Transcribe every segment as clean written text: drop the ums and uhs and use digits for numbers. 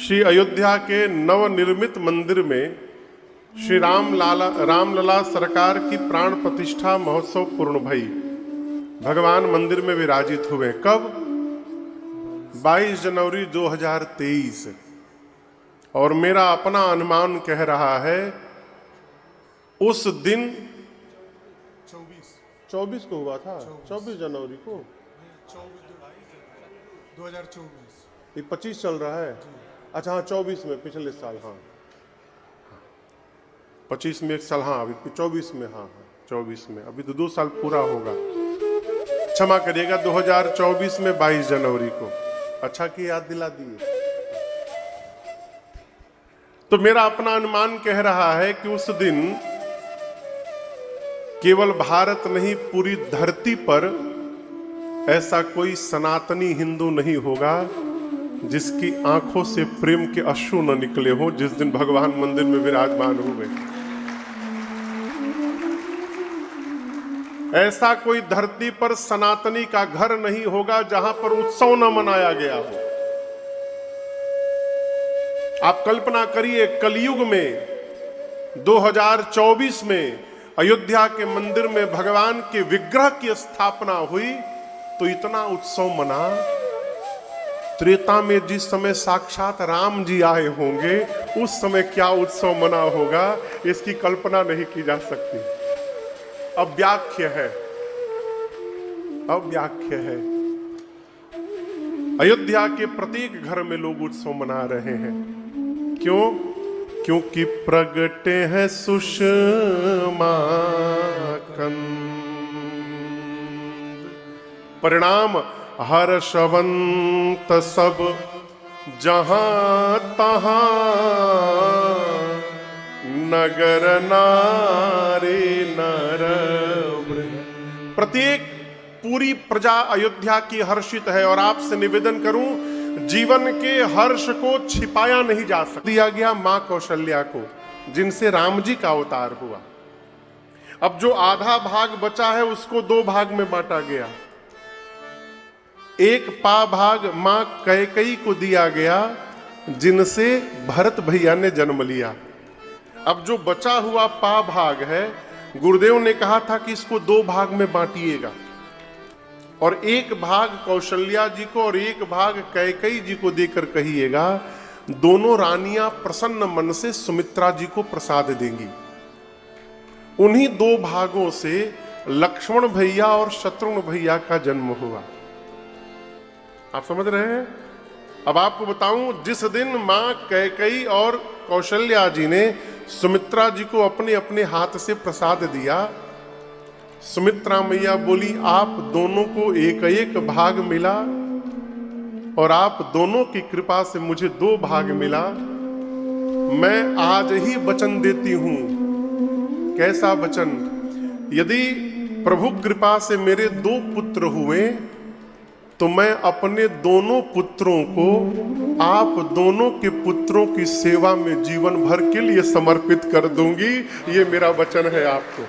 श्री अयोध्या के नवनिर्मित मंदिर में श्री रामलला सरकार की प्राण प्रतिष्ठा महोत्सव पूर्ण भई। भगवान मंदिर में विराजित हुए। कब? 22 जनवरी 2023। और मेरा अपना अनुमान कह रहा है उस दिन 24 को हुआ था। 24 जनवरी को 2024। ये 25 चल रहा है। अच्छा हाँ, 24 में पिछले साल। हाँ 25 में एक साल। हाँ अभी 24 में। हाँ 24 में। अभी तो 2 साल पूरा होगा। क्षमा करिएगा, 2024 में 22 जनवरी को। अच्छा कि याद दिला दिए। तो मेरा अपना अनुमान कह रहा है कि उस दिन केवल भारत नहीं, पूरी धरती पर ऐसा कोई सनातनी हिंदू नहीं होगा जिसकी आंखों से प्रेम के अश्रु न निकले हो जिस दिन भगवान मंदिर में विराजमान हुए। ऐसा कोई धरती पर सनातनी का घर नहीं होगा जहां पर उत्सव न मनाया गया हो। आप कल्पना करिए, कलयुग में 2024 में अयोध्या के मंदिर में भगवान के विग्रह की स्थापना हुई तो इतना उत्सव मना। त्रेता में जिस समय साक्षात राम जी आए होंगे उस समय क्या उत्सव मना होगा, इसकी कल्पना नहीं की जा सकती। अव्याख्य है, अव्याख्य है। अयोध्या के प्रत्येक घर में लोग उत्सव मना रहे हैं। क्यों? क्योंकि प्रगटे हैं सुषमा कंद, परिणाम हर्षवंत सब जहां तहां, नगर नारी नर। प्रत्येक पूरी प्रजा अयोध्या की हर्षित है। और आपसे निवेदन करूं, जीवन के हर्ष को छिपाया नहीं जा सकता। दिया गया मां कौशल्या को, जिनसे राम जी का अवतार हुआ। अब जो आधा भाग बचा है उसको 2 भाग में बांटा गया। एक पा भाग मां कैकेयी को दिया गया, जिनसे भरत भैया ने जन्म लिया। अब जो बचा हुआ पा भाग है, गुरुदेव ने कहा था कि इसको 2 भाग में बांटिएगा, और एक भाग कौशल्या जी को और एक भाग कैकेयी जी को देकर कहिएगा, दोनों रानियां प्रसन्न मन से सुमित्रा जी को प्रसाद देंगी। उन्हीं 2 भागों से लक्ष्मण भैया और शत्रुघ्न भैया का जन्म हुआ। आप समझ रहे हैं? अब आपको बताऊं, जिस दिन मां कैकेयी और कौशल्या जी ने सुमित्रा जी को अपने अपने हाथ से प्रसाद दिया, सुमित्रा मैया बोली आप दोनों को एक एक भाग मिला और आप दोनों की कृपा से मुझे 2 भाग मिला। मैं आज ही वचन देती हूं। कैसा वचन? यदि प्रभु कृपा से मेरे 2 पुत्र हुए तो मैं अपने दोनों पुत्रों को आप दोनों के पुत्रों की सेवा में जीवन भर के लिए समर्पित कर दूंगी। ये मेरा वचन है आपको।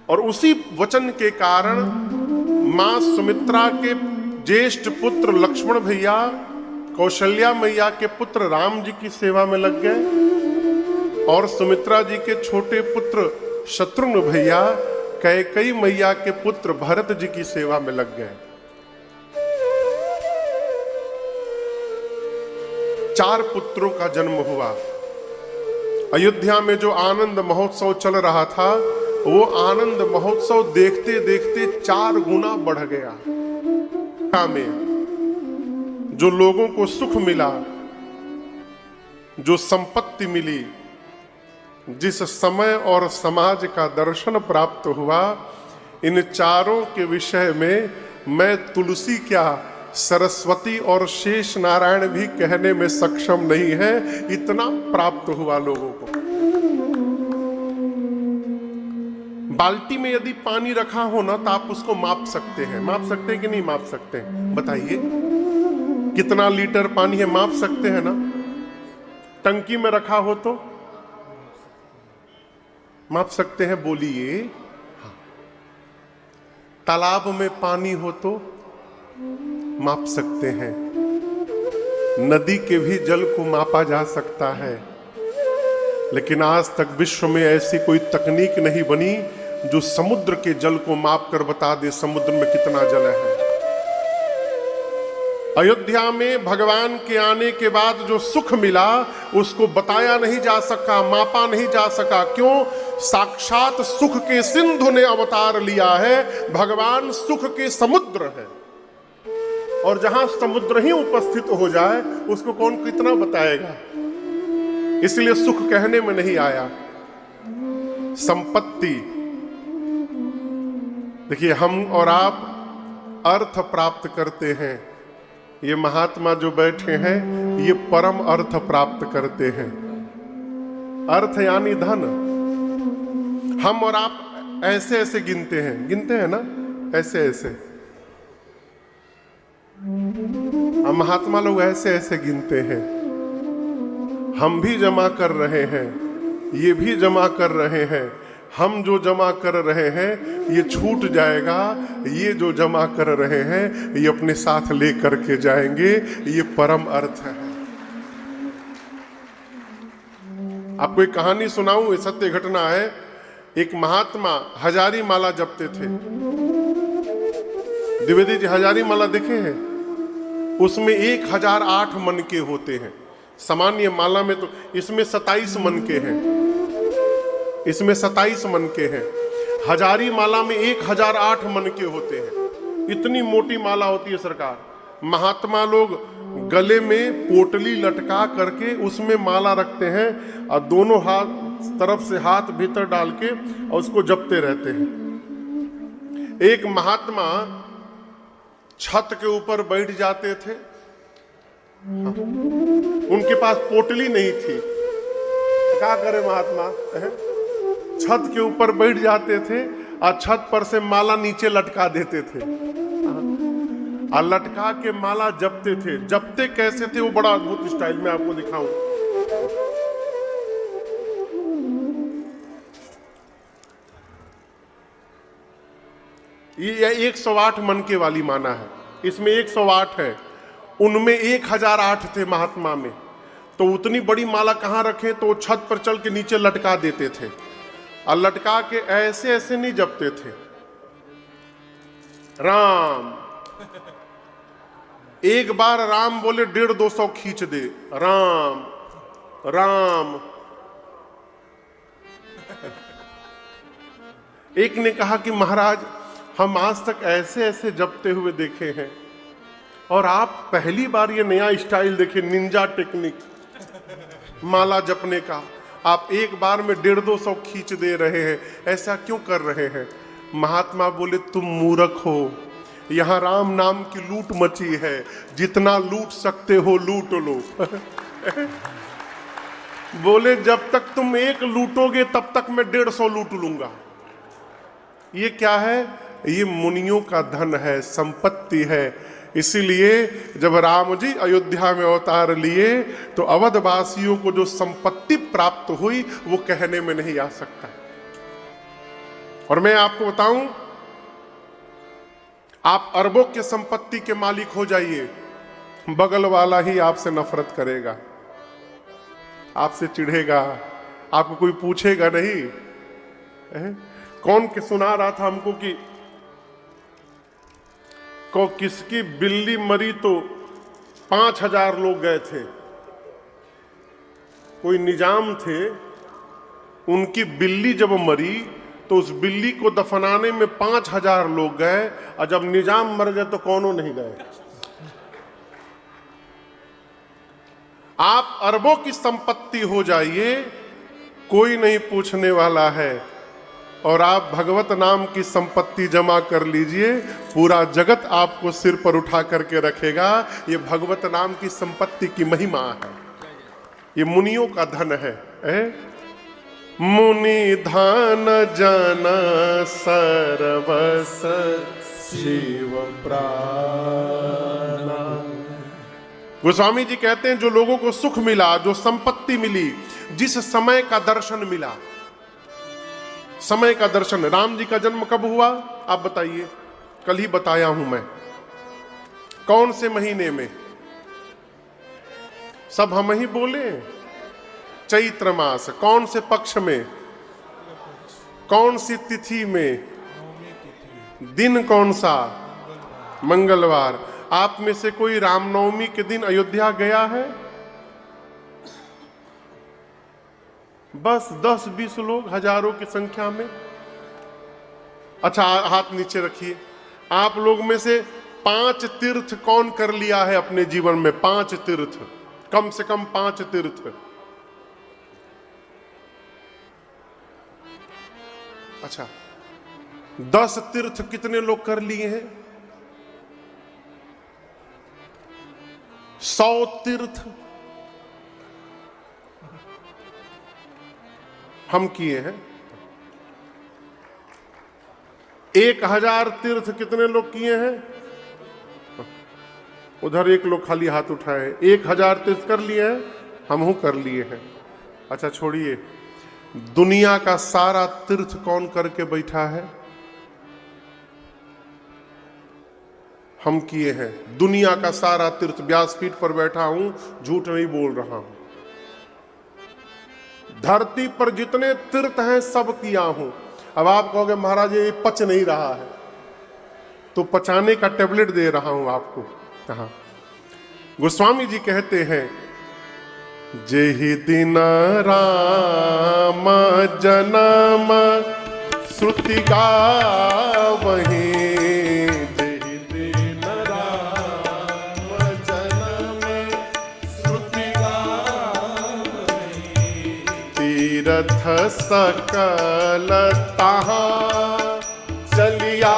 और उसी वचन के कारण मां सुमित्रा के ज्येष्ठ पुत्र लक्ष्मण भैया कौशल्या मैया के पुत्र राम जी की सेवा में लग गए, और सुमित्रा जी के छोटे पुत्र शत्रुघ्न भैया कैकेयी मैया के पुत्र भरत जी की सेवा में लग गए। 4 पुत्रों का जन्म हुआ। अयोध्या में जो आनंद महोत्सव चल रहा था, वो आनंद महोत्सव देखते देखते 4 गुना बढ़ गया। में जो लोगों को सुख मिला, जो संपत्ति मिली, जिस समय और समाज का दर्शन प्राप्त हुआ, इन चारों के विषय में मैं तुलसी क्या, सरस्वती और शेष नारायण भी कहने में सक्षम नहीं है। इतना प्राप्त हुआ लोगों को। बाल्टी में यदि पानी रखा हो ना तो आप उसको माप सकते हैं। माप सकते हैं कि नहीं माप सकते हैं? बताइए कितना लीटर पानी है, माप सकते हैं ना? टंकी में रखा हो तो माप सकते हैं? बोलिए। तालाब में पानी हो तो माप सकते हैं, नदी के भी जल को मापा जा सकता है, लेकिन आज तक विश्व में ऐसी कोई तकनीक नहीं बनी जो समुद्र के जल को माप कर बता दे समुद्र में कितना जल है। अयोध्या में भगवान के आने के बाद जो सुख मिला उसको बताया नहीं जा सका, मापा नहीं जा सका। क्यों? साक्षात सुख के सिंधु ने अवतार लिया है। भगवान सुख के समुद्र है, और जहां समुद्र ही उपस्थित हो जाए उसको कौन कितना बताएगा। इसलिए सुख कहने में नहीं आया। संपत्ति, देखिए हम और आप अर्थ प्राप्त करते हैं, ये महात्मा जो बैठे हैं ये परम अर्थ प्राप्त करते हैं। अर्थ यानी धन। हम और आप ऐसे ऐसे गिनते हैं ना, ऐसे ऐसे। हम महात्मा लोग ऐसे ऐसे गिनते हैं। हम भी जमा कर रहे हैं, ये भी जमा कर रहे हैं। हम जो जमा कर रहे हैं ये छूट जाएगा, ये जो जमा कर रहे हैं ये अपने साथ ले करके जाएंगे। ये परम अर्थ है। आपको एक कहानी सुनाऊं, ये सत्य घटना है। एक महात्मा हजारी माला जपते थे। द्विवेदी जी हजारी माला देखे हैं? उसमें 1008 मन के होते हैं। सामान्य माला में तो इसमें 27 मन के हैं, इसमें 27 मन के हैं। हजारी माला में 1008 मन के होते हैं। इतनी मोटी माला होती है सरकार। महात्मा लोग गले में पोटली लटका करके उसमें माला रखते हैं और दोनों हाथ तरफ से हाथ भीतर डाल के और उसको जपते रहते हैं। एक महात्मा छत के ऊपर बैठ जाते थे। उनके पास पोटली नहीं थी, क्या करे महात्मा, छत के ऊपर बैठ जाते थे और छत पर से माला नीचे लटका देते थे और लटका के माला जपते थे। जपते कैसे थे वो बड़ा अद्भुत स्टाइल में आपको दिखाऊं। ये 108 मन के वाली माना है, इसमें 108 है। उनमें 1008 थे महात्मा में। तो उतनी बड़ी माला कहां रखे, तो वो छत पर चल के नीचे लटका देते थे और लटका के ऐसे ऐसे नहीं जपते थे। राम, एक बार राम बोले 150-200 खींच दे। राम राम। एक ने कहा कि महाराज हम आज तक ऐसे ऐसे जपते हुए देखे हैं और आप पहली बार ये नया स्टाइल देखे, निंजा टेक्निक माला जपने का। आप एक बार में 150-200 खींच दे रहे हैं, ऐसा क्यों कर रहे हैं? महात्मा बोले तुम मूर्ख हो, यहां राम नाम की लूट मची है, जितना लूट सकते हो लूट लो। बोले जब तक तुम एक लूटोगे तब तक मैं 150 लूट लूंगा। ये क्या है? ये मुनियों का धन है, संपत्ति है। इसीलिए जब राम जी अयोध्या में अवतार लिए तो अवधवासियों को जो संपत्ति प्राप्त हुई वो कहने में नहीं आ सकता। और मैं आपको बताऊं, आप अरबों के संपत्ति के मालिक हो जाइए, बगल वाला ही आपसे नफरत करेगा, आपसे चिढ़ेगा, आपको कोई पूछेगा नहीं। कौन के सुना रहा था हमको कि किसकी बिल्ली मरी तो 5000 लोग गए थे। कोई निजाम थे, उनकी बिल्ली जब मरी तो उस बिल्ली को दफनाने में 5000 लोग गए और जब निजाम मर गए तो कौनों नहीं गए। आप अरबों की संपत्ति हो जाइए, कोई नहीं पूछने वाला है। और आप भगवत नाम की संपत्ति जमा कर लीजिए, पूरा जगत आपको सिर पर उठा करके रखेगा। ये भगवत नाम की संपत्ति की महिमा है, ये मुनियों का धन है। मुनि धन जन सर्वस शिव प्राण। गोस्वामी जी कहते हैं जो लोगों को सुख मिला, जो संपत्ति मिली, जिस समय का दर्शन मिला, समय का दर्शन। राम जी का जन्म कब हुआ आप बताइए? कल ही बताया हूं मैं। कौन से महीने में? सब हम ही बोले। चैत्र मास। कौन से पक्ष में? कौन सी तिथि में? दिन कौन सा? मंगलवार। आप में से कोई रामनवमी के दिन अयोध्या गया है? बस 10-20 लोग, हजारों की संख्या में। अच्छा, हाथ नीचे रखिए। आप लोग में से 5 तीर्थ कौन कर लिया है अपने जीवन में? 5 तीर्थ, कम से कम 5 तीर्थ। अच्छा, 10 तीर्थ कितने लोग कर लिए हैं? 100 तीर्थ हम किए हैं। 1000 तीर्थ कितने लोग किए हैं? उधर एक लोग खाली हाथ उठाए। 1000 तीर्थ कर लिए हैं? हम कर लिए हैं। अच्छा छोड़िए, दुनिया का सारा तीर्थ कौन करके बैठा है? हम किए हैं। दुनिया का सारा तीर्थ। व्यासपीठ पर बैठा हूं, झूठ नहीं बोल रहा हूं। धरती पर जितने तीर्थ हैं सब किया हूं। अब आप कहोगे महाराज ये पच नहीं रहा है, तो पचाने का टेबलेट दे रहा हूं आपको। कहा गोस्वामी जी कहते हैं, जेहि दिन राम जन्म श्रुति गावहि, जेहि दिन राम जन्म श्रुति गावहि, तीरथ सकल तहाँ चलिया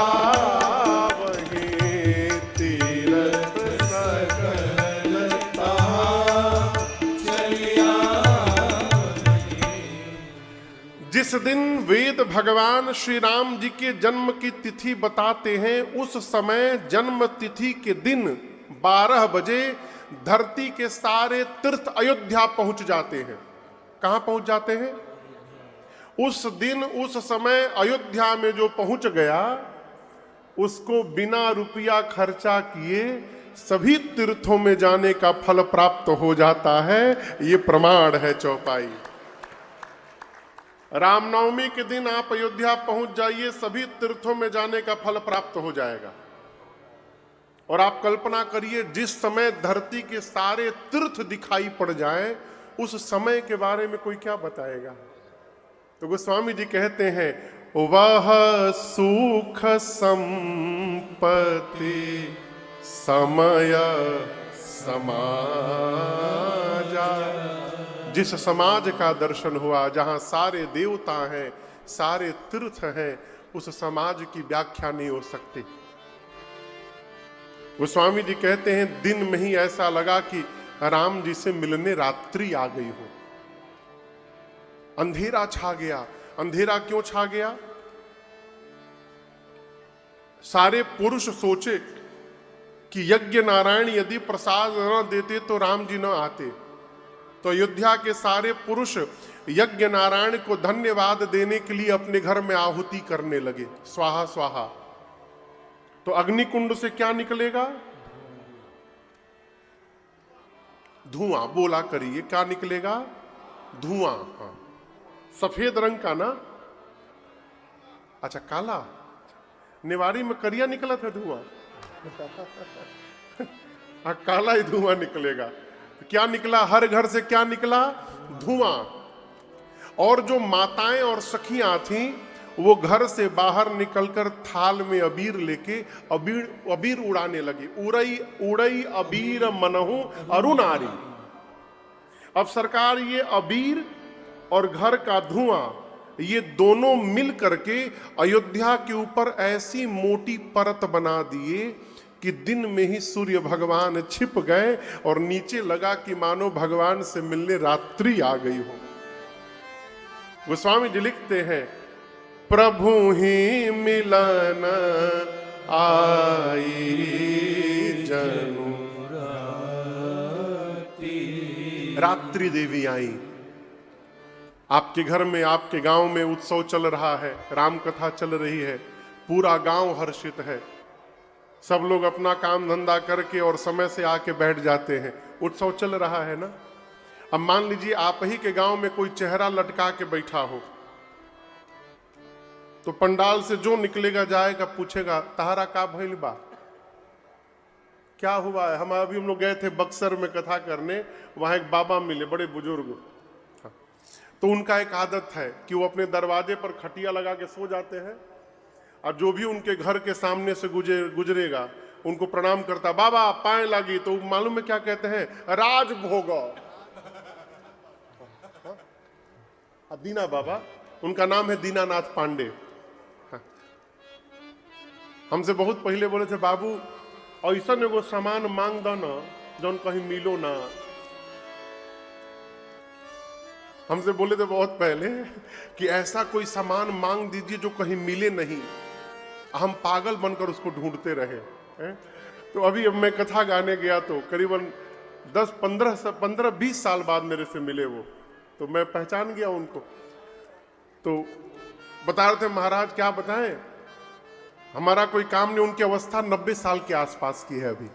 जिस दिन वेद भगवान श्री राम जी के जन्म की तिथि बताते हैं, उस समय जन्म तिथि के दिन 12 बजे धरती के सारे तीर्थ अयोध्या पहुंच जाते हैं। कहां पहुंच जाते हैं? उस दिन उस समय अयोध्या में जो पहुंच गया, उसको बिना रुपया खर्चा किए सभी तीर्थों में जाने का फल प्राप्त हो जाता है। ये प्रमाण है चौपाई। रामनवमी के दिन आप अयोध्या पहुंच जाइए, सभी तीर्थों में जाने का फल प्राप्त हो जाएगा। और आप कल्पना करिए, जिस समय धरती के सारे तीर्थ दिखाई पड़ जाएं, उस समय के बारे में कोई क्या बताएगा? तो गोस्वामी जी कहते हैं, वह सुख संपत्ति समय समाजा। जिस समाज का दर्शन हुआ, जहां सारे देवता हैं, सारे तीर्थ हैं, उस समाज की व्याख्या नहीं हो सकती। गोस्वामी जी कहते हैं, दिन में ही ऐसा लगा कि राम जी से मिलने रात्रि आ गई हो। अंधेरा छा गया। अंधेरा क्यों छा गया? सारे पुरुष सोचे कि यज्ञ नारायण यदि प्रसाद न देते तो राम जी न आते। तो अयोध्या के सारे पुरुष यज्ञ नारायण को धन्यवाद देने के लिए अपने घर में आहुति करने लगे, स्वाहा स्वाहा। तो अग्निकुंड से क्या निकलेगा? धुआं। बोला करिए, क्या निकलेगा? धुआं। हाँ, सफेद रंग का ना? अच्छा, काला। नेवारी में करिया निकला था धुआं। हाँ, काला ही धुआं निकलेगा। क्या निकला? हर घर से क्या निकला? धुआं। और जो माताएं और सखियां थीं, वो घर से बाहर निकलकर थाल में अबीर लेके अबीर उड़ाने लगी। उड़ई उड़ई अबीर मनहु अरुणारी। अब सरकार, ये अबीर और घर का धुआं, ये दोनों मिल करके अयोध्या के ऊपर ऐसी मोटी परत बना दिए कि दिन में ही सूर्य भगवान छिप गए और नीचे लगा कि मानो भगवान से मिलने रात्रि आ गई हो। गोस्वामी जी लिखते हैं, प्रभु ही मिलन आई जनु रात्रि देवी आई। आपके घर में, आपके गांव में उत्सव चल रहा है, राम कथा चल रही है, पूरा गांव हर्षित है। सब लोग अपना काम धंधा करके और समय से आके बैठ जाते हैं, उत्सव चल रहा है ना। अब मान लीजिए आप ही के गांव में कोई चेहरा लटका के बैठा हो, तो पंडाल से जो निकलेगा जाएगा पूछेगा तहारा का भइल बा, क्या हुआ है। हम लोग गए थे बक्सर में कथा करने, वहां एक बाबा मिले, बड़े बुजुर्ग। तो उनका एक आदत है कि वो अपने दरवाजे पर खटिया लगा के सो जाते हैं, और जो भी उनके घर के सामने से गुजरेगा उनको प्रणाम करता, बाबा पाए लगी, तो मालूम है क्या कहते हैं, राजभोग। दीना बाबा, उनका नाम है दीनानाथ पांडे। हमसे बहुत पहले बोले थे, बाबू ऐसा एगो सामान मांग दो ना जौन कहीं मिलो ना। हमसे बोले थे बहुत पहले कि ऐसा कोई सामान मांग दीजिए जो कहीं मिले नहीं, हम पागल बनकर उसको ढूंढते रहे। तो अभी अब मैं कथा गाने गया तो करीबन 10-15-20 साल बाद मेरे से मिले वो, तो मैं पहचान गया उनको। तो बता रहे थे, महाराज क्या बताएं, हमारा कोई काम नहीं। उनकी अवस्था 90 साल के आसपास की है अभी।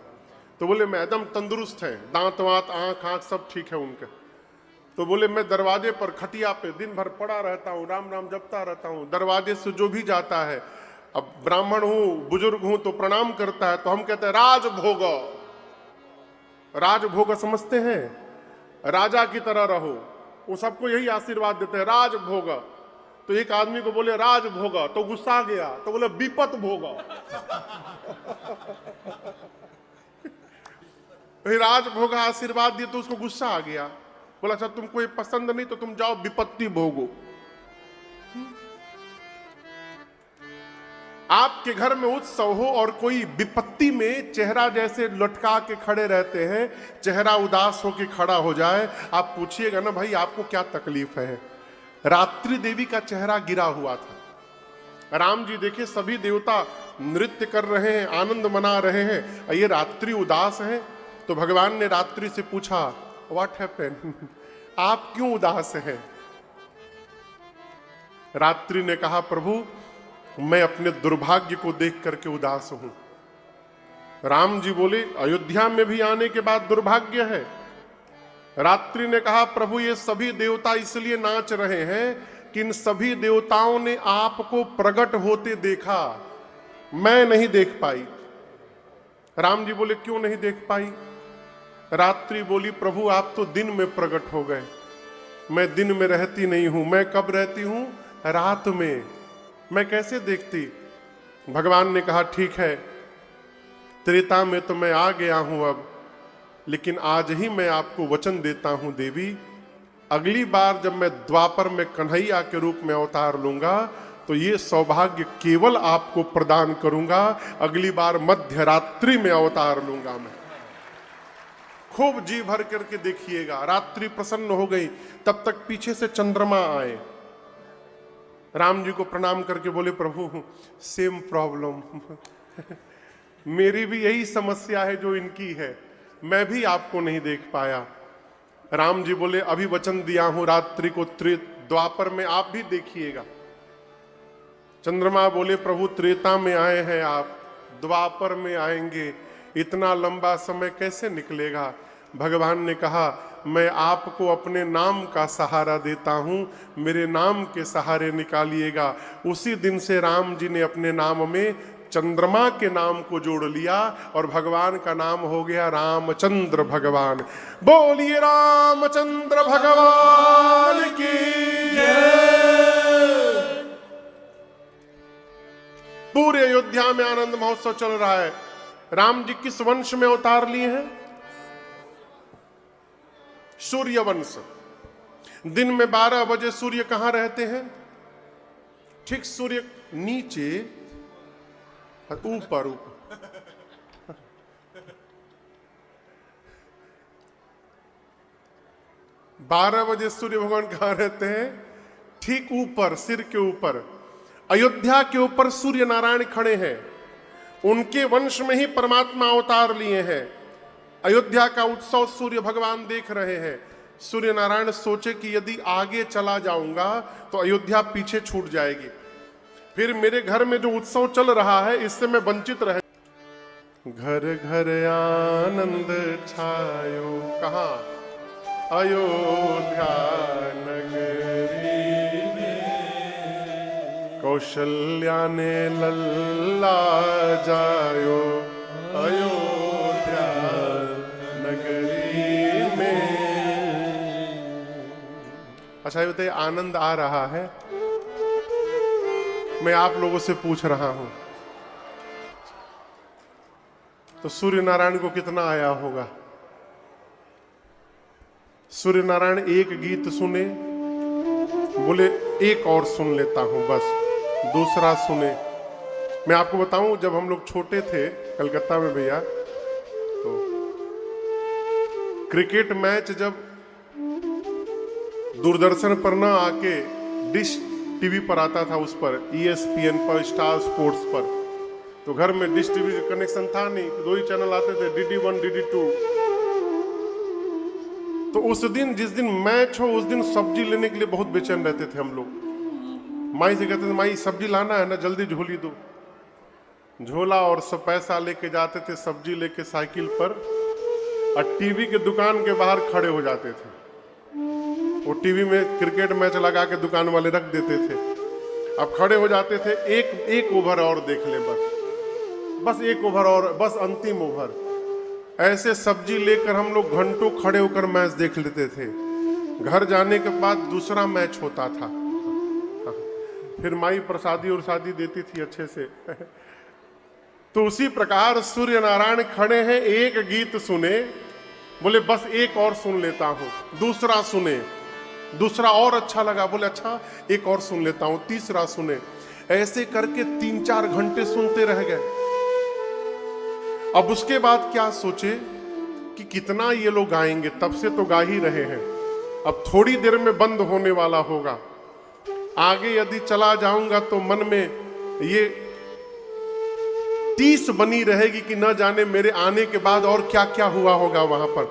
तो बोले मैं एकदम तंदुरुस्त है, दांत वात आंख सब ठीक है उनके। तो बोले मैं दरवाजे पर खटिया पे दिन भर पड़ा रहता हूँ, राम राम जपता रहता हूँ, दरवाजे से जो भी जाता है, अब ब्राह्मण हूँ, बुजुर्ग हूँ, तो प्रणाम करता है, तो हम कहते हैं राजभोग। राजभोग समझते हैं, राजा की तरह रहो, वो सबको यही आशीर्वाद देते हैं, राजभोग। तो एक आदमी को बोले राजभोग, तो गुस्सा गया, तो बोले विपत भोग। राजभोग आशीर्वाद दिए तो उसको गुस्सा आ गया, बोला अच्छा तुमको ये पसंद नहीं तो तुम जाओ विपत्ति भोगो। आपके घर में उत्सव हो और कोई विपत्ति में चेहरा जैसे लटका के खड़े रहते हैं, चेहरा उदास होके खड़ा हो जाए, आप पूछिएगा ना भाई आपको क्या तकलीफ है। रात्रि देवी का चेहरा गिरा हुआ था। राम जी देखे सभी देवता नृत्य कर रहे हैं, आनंद मना रहे हैं, ये रात्रि उदास है। तो भगवान ने रात्रि से पूछा व्हाट हैपेंड, आप क्यों उदास हैं। रात्रि ने कहा प्रभु मैं अपने दुर्भाग्य को देख करके उदास हूं। राम जी बोले अयोध्या में भी आने के बाद दुर्भाग्य है। रात्रि ने कहा प्रभु ये सभी देवता इसलिए नाच रहे हैं कि इन सभी देवताओं ने आपको प्रकट होते देखा, मैं नहीं देख पाई। राम जी बोले क्यों नहीं देख पाई। रात्रि बोली प्रभु आप तो दिन में प्रकट हो गए, मैं दिन में रहती नहीं हूं, मैं कब रहती हूं, रात में, मैं कैसे देखती। भगवान ने कहा ठीक है त्रेता में तो मैं आ गया हूं अब, लेकिन आज ही मैं आपको वचन देता हूं देवी, अगली बार जब मैं द्वापर में कन्हैया के रूप में अवतार लूंगा तो ये सौभाग्य केवल आपको प्रदान करूंगा, अगली बार मध्य रात्रि में अवतार लूंगा मैं। खूब जी भर करके देखिएगा। रात्रि प्रसन्न हो गई, तब तक पीछे से चंद्रमा आए। राम जी को प्रणाम करके बोले प्रभु सेम प्रॉब्लम, मेरी भी यही समस्या है जो इनकी है, मैं भी आपको नहीं देख पाया। राम जी बोले अभी वचन दिया हूं रात्रि को द्वापर में आप भी देखिएगा। चंद्रमा बोले प्रभु त्रेता में आए हैं आप, द्वापर में आएंगे, इतना लंबा समय कैसे निकलेगा। भगवान ने कहा मैं आपको अपने नाम का सहारा देता हूं, मेरे नाम के सहारे निकालिएगा। उसी दिन से राम जी ने अपने नाम में चंद्रमा के नाम को जोड़ लिया और भगवान का नाम हो गया रामचंद्र भगवान। बोलिए रामचंद्र भगवान की जय। पूरे अयोध्या में आनंद महोत्सव चल रहा है। राम जी किस वंश में अवतार लिए हैं, सूर्य वंश। दिन में 12 बजे सूर्य कहां रहते हैं, ठीक सूर्य नीचे ऊपर 12 बजे सूर्य भगवान कहां रहते हैं, ठीक ऊपर, सिर के ऊपर। अयोध्या के ऊपर सूर्य नारायण खड़े हैं, उनके वंश में ही परमात्मा अवतार लिए हैं। अयोध्या का उत्सव सूर्य भगवान देख रहे हैं। सूर्य नारायण सोचे कि यदि आगे चला जाऊंगा तो अयोध्या पीछे छूट जाएगी, फिर मेरे घर में जो उत्सव चल रहा है इससे मैं वंचित रह। घर घर आनंद छायो। कहाँ? अयोध्या नगरी में कौशल्या ने लल्ला जायो। अयोध्या नगरी में। अच्छा ये बताइए, आनंद आ रहा है? मैं आप लोगों से पूछ रहा हूं, तो सूर्य नारायण को कितना आया होगा? सूर्य नारायण एक गीत सुने, बोले एक और सुन लेता हूं बस, दूसरा सुने। मैं आपको बताऊं, जब हम लोग छोटे थे कलकत्ता में भैया, तो क्रिकेट मैच जब दूरदर्शन पर ना आके डिश टीवी पर आता था, उस पर ESPN पर, स्टार स्पोर्ट्स पर, तो घर में डिश टीवी का कनेक्शन था नहीं, दो ही चैनल आते थे, DD1 DD2। तो उस दिन, जिस दिन मैच हो, उस दिन सब्जी लेने के लिए बहुत बेचैन रहते थे हम लोग। माई से कहते थे, माई सब्जी लाना है ना, जल्दी झोली दो। झोला और सब पैसा लेके जाते थे, सब्जी लेके साइकिल पर, और टीवी के दुकान के बाहर खड़े हो जाते थे। वो टीवी में क्रिकेट मैच लगा के दुकान वाले रख देते थे। अब खड़े हो जाते थे, एक ओवर और देख ले, बस एक ओवर और, बस अंतिम ओवर। ऐसे सब्जी लेकर हम लोग घंटों खड़े होकर मैच देख लेते थे। घर जाने के बाद दूसरा मैच होता था, फिर माई प्रसादी और शादी देती थी अच्छे से। तो उसी प्रकार सूर्य नारायण खड़े हैं, एक गीत सुने, बोले बस एक और सुन लेता हूं, दूसरा सुने, दूसरा और अच्छा लगा, बोले अच्छा एक और सुन लेता हूं, तीसरा सुने। ऐसे करके 3-4 घंटे सुनते रह गए। अब उसके बाद क्या सोचे कि कितना ये लोग गाएंगे, तब से तो गा ही रहे हैं, अब थोड़ी देर में बंद होने वाला होगा। आगे यदि चला जाऊंगा तो मन में ये टीस बनी रहेगी कि न जाने मेरे आने के बाद और क्या क्या हुआ होगा वहां पर।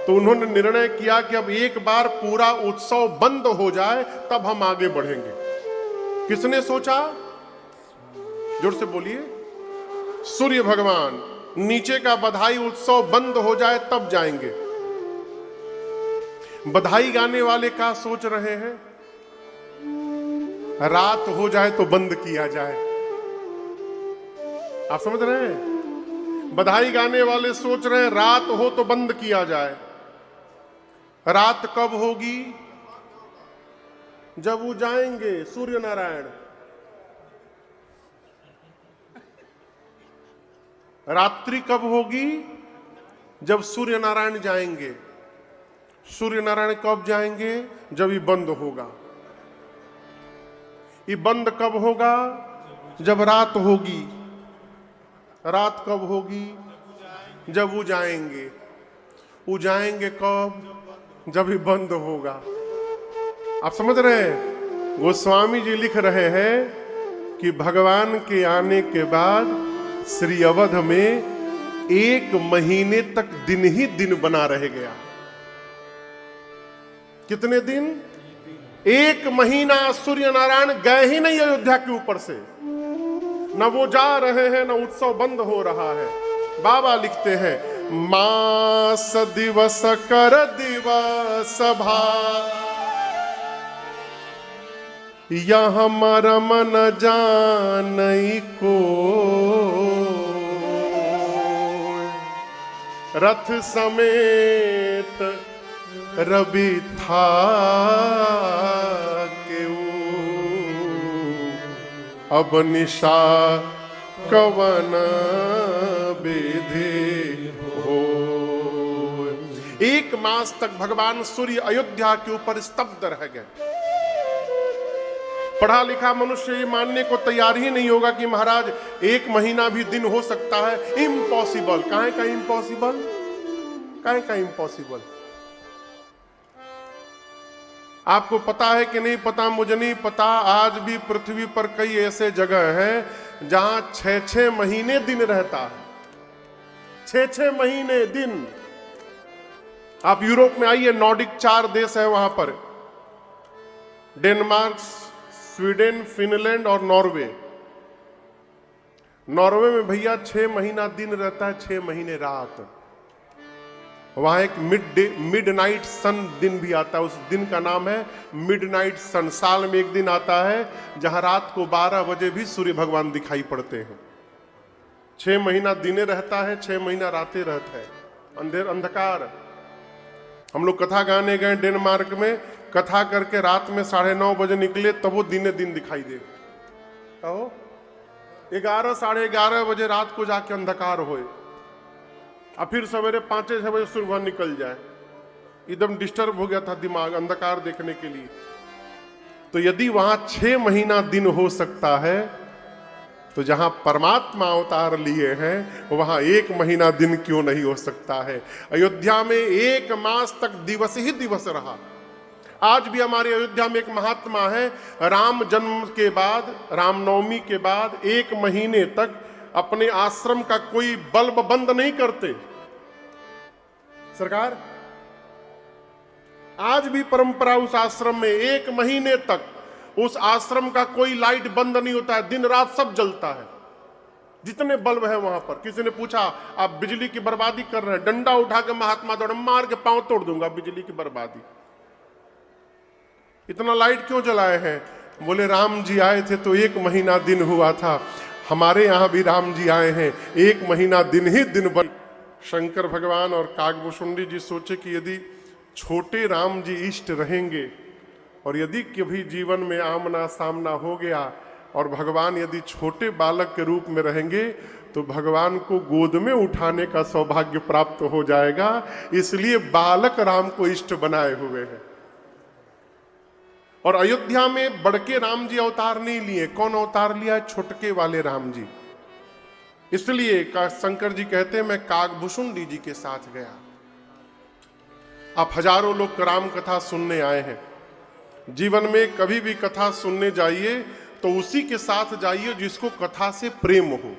तो उन्होंने निर्णय किया कि अब एक बार पूरा उत्सव बंद हो जाए तब हम आगे बढ़ेंगे। किसने सोचा? जोर से बोलिए। सूर्य भगवान। नीचे का बधाई उत्सव बंद हो जाए तब जाएंगे। बधाई गाने वाले क्या सोच रहे हैं? रात हो जाए तो बंद किया जाए। आप समझ रहे हैं? बधाई गाने वाले सोच रहे हैं रात हो तो बंद किया जाए। रात कब होगी? जब वो जाएंगे सूर्य नारायण। रात्रि कब होगी? जब सूर्य नारायण जाएंगे। सूर्य नारायण कब जाएंगे? जब ये बंद होगा। ये बंद कब होगा? जब रात होगी। रात कब होगी? जब वो जाएंगे। वो जाएंगे कब? जब ये बंद होगा। आप समझ रहे हैं? गोस्वामी जी लिख रहे हैं कि भगवान के आने के बाद श्री अवध में 1 महीने तक दिन ही दिन बना रह गया। कितने दिन? 1 महीना सूर्य नारायण गए ही नहीं अयोध्या के ऊपर से। न वो जा रहे हैं, न उत्सव बंद हो रहा है। बाबा लिखते हैं, मास दिवस कर दिवस भा, यह मरम न जानई को, रथ समेत रवि था के अब निशा कवन विधि हो। 1 मास तक भगवान सूर्य अयोध्या के ऊपर स्तब्ध रह गए। पढ़ा लिखा मनुष्य ये मानने को तैयार ही नहीं होगा कि महाराज 1 महीना भी दिन हो सकता है। इम्पॉसिबल। काहे का इम्पॉसिबल? काहे का इम्पॉसिबल? आपको पता है कि नहीं पता, मुझे नहीं पता, आज भी पृथ्वी पर कई ऐसे जगह हैं जहां 6-6 महीने दिन रहता है। 6-6 महीने दिन। आप यूरोप में आइए, नॉर्डिक 4 देश है वहां पर, डेनमार्क, स्वीडन, फिनलैंड और नॉर्वे। नॉर्वे में भैया 6 महीना दिन रहता है, 6 महीने रात। वहां एक मिडनाइट सन दिन भी आता है, उस दिन का नाम है मिडनाइट सन। साल में एक दिन आता है जहां रात को 12 बजे भी सूर्य भगवान दिखाई पड़ते हैं। 6 महीना दिने रहता है, 6 महीना रातें रहता है, अंधकार। हम लोग कथा गाने गए डेनमार्क में, कथा करके रात में 9:30 बजे निकले, तब वो दिने दिन दिखाई दे। कहो 11 साढ़े 11 बजे रात को जाके अंधकार होए, और फिर सवेरे 5-6 बजे सुबह निकल जाए। एकदम डिस्टर्ब हो गया था दिमाग अंधकार देखने के लिए। तो यदि वहां 6 महीना दिन हो सकता है, तो जहां परमात्मा अवतार लिए हैं वहां 1 महीना दिन क्यों नहीं हो सकता है। अयोध्या में 1 मास तक दिवस ही दिवस रहा। आज भी हमारे अयोध्या में एक महात्मा है, राम जन्म के बाद, रामनवमी के बाद 1 महीने तक अपने आश्रम का कोई बल्ब बंद नहीं करते सरकार। आज भी परंपरा उस आश्रम में 1 महीने तक उस आश्रम का कोई लाइट बंद नहीं होता है, दिन रात सब जलता है, जितने बल्ब है वहां पर। किसी ने पूछा आप बिजली की बर्बादी कर रहे हैं, डंडा उठा के महात्मा दौड़ मार के पांव तोड़ दूंगा, बिजली की बर्बादी। इतना लाइट क्यों जलाए हैं? बोले राम जी आए थे तो 1 महीना दिन हुआ था, हमारे यहां भी राम जी आए हैं, 1 महीना दिन ही दिन बन। शंकर भगवान और काकभूषुंडी जी सोचे कि यदि छोटे राम जी इष्ट रहेंगे और यदि कभी जीवन में आमना सामना हो गया और भगवान यदि छोटे बालक के रूप में रहेंगे तो भगवान को गोद में उठाने का सौभाग्य प्राप्त हो जाएगा, इसलिए बालक राम को इष्ट बनाए हुए हैं। और अयोध्या में बड़के राम जी अवतार नहीं लिए, कौन अवतार लिया है? छोटके वाले राम जी। इसलिए शंकर जी कहते हैं मैं काकभूषुंडी जी के साथ गया। आप हजारों लोग राम कथा सुनने आए हैं, जीवन में कभी भी कथा सुनने जाइए तो उसी के साथ जाइए जिसको कथा से प्रेम हो।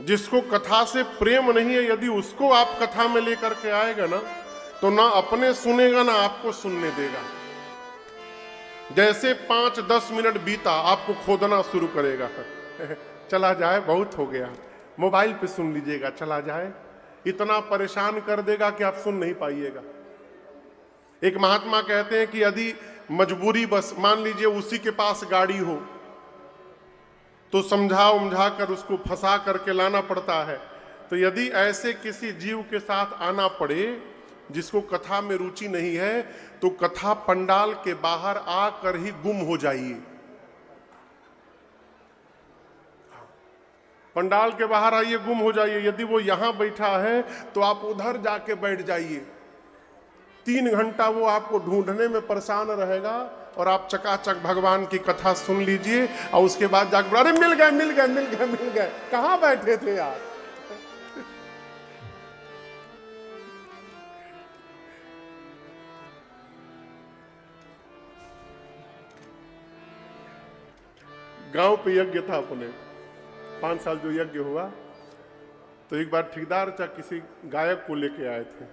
जिसको कथा से प्रेम नहीं है, यदि उसको आप कथा में लेकर के आएगा ना, तो ना अपने सुनेगा ना आपको सुनने देगा। जैसे 5-10 मिनट बीता आपको खोदना शुरू करेगा चला जाए, बहुत हो गया, मोबाइल पे सुन लीजिएगा, चला जाए, इतना परेशान कर देगा कि आप सुन नहीं पाइएगा। एक महात्मा कहते हैं कि यदि मजबूरी बस मान लीजिए उसी के पास गाड़ी हो तो समझा उमझा कर उसको फंसा करके लाना पड़ता है। तो यदि ऐसे किसी जीव के साथ आना पड़े जिसको कथा में रुचि नहीं है, तो कथा पंडाल के बाहर आकर ही गुम हो जाइए। पंडाल के बाहर आइए, गुम हो जाइए। यदि वो यहां बैठा है तो आप उधर जाके बैठ जाइए। 3 घंटा वो आपको ढूंढने में परेशान रहेगा और आप चकाचक भगवान की कथा सुन लीजिए और उसके बाद जाकर अरे मिल गए मिल गए मिल गए मिल गए, कहां बैठे थे यार। गांव पे यज्ञ था अपने, 5 साल जो यज्ञ हुआ, तो एक बार ठेकेदार चाहे किसी गायक को लेके आए थे।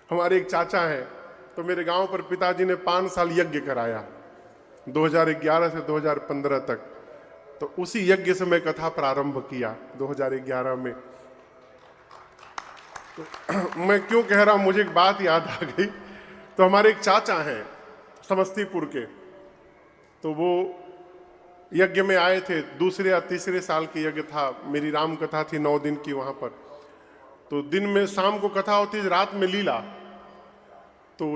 हमारे एक चाचा हैं, तो मेरे गांव पर पिताजी ने 5 साल यज्ञ कराया, 2011 से 2015 तक। तो उसी यज्ञ से मैं कथा प्रारंभ किया 2011 में। तो मैं क्यों कह रहा हूं, मुझे एक बात याद आ गई। तो हमारे एक चाचा हैं समस्तीपुर के, तो वो यज्ञ में आए थे, 2 या 3 साल की यज्ञ था। मेरी राम कथा थी 9 दिन की वहां पर। तो दिन में शाम को कथा होती, रात में लीला। तो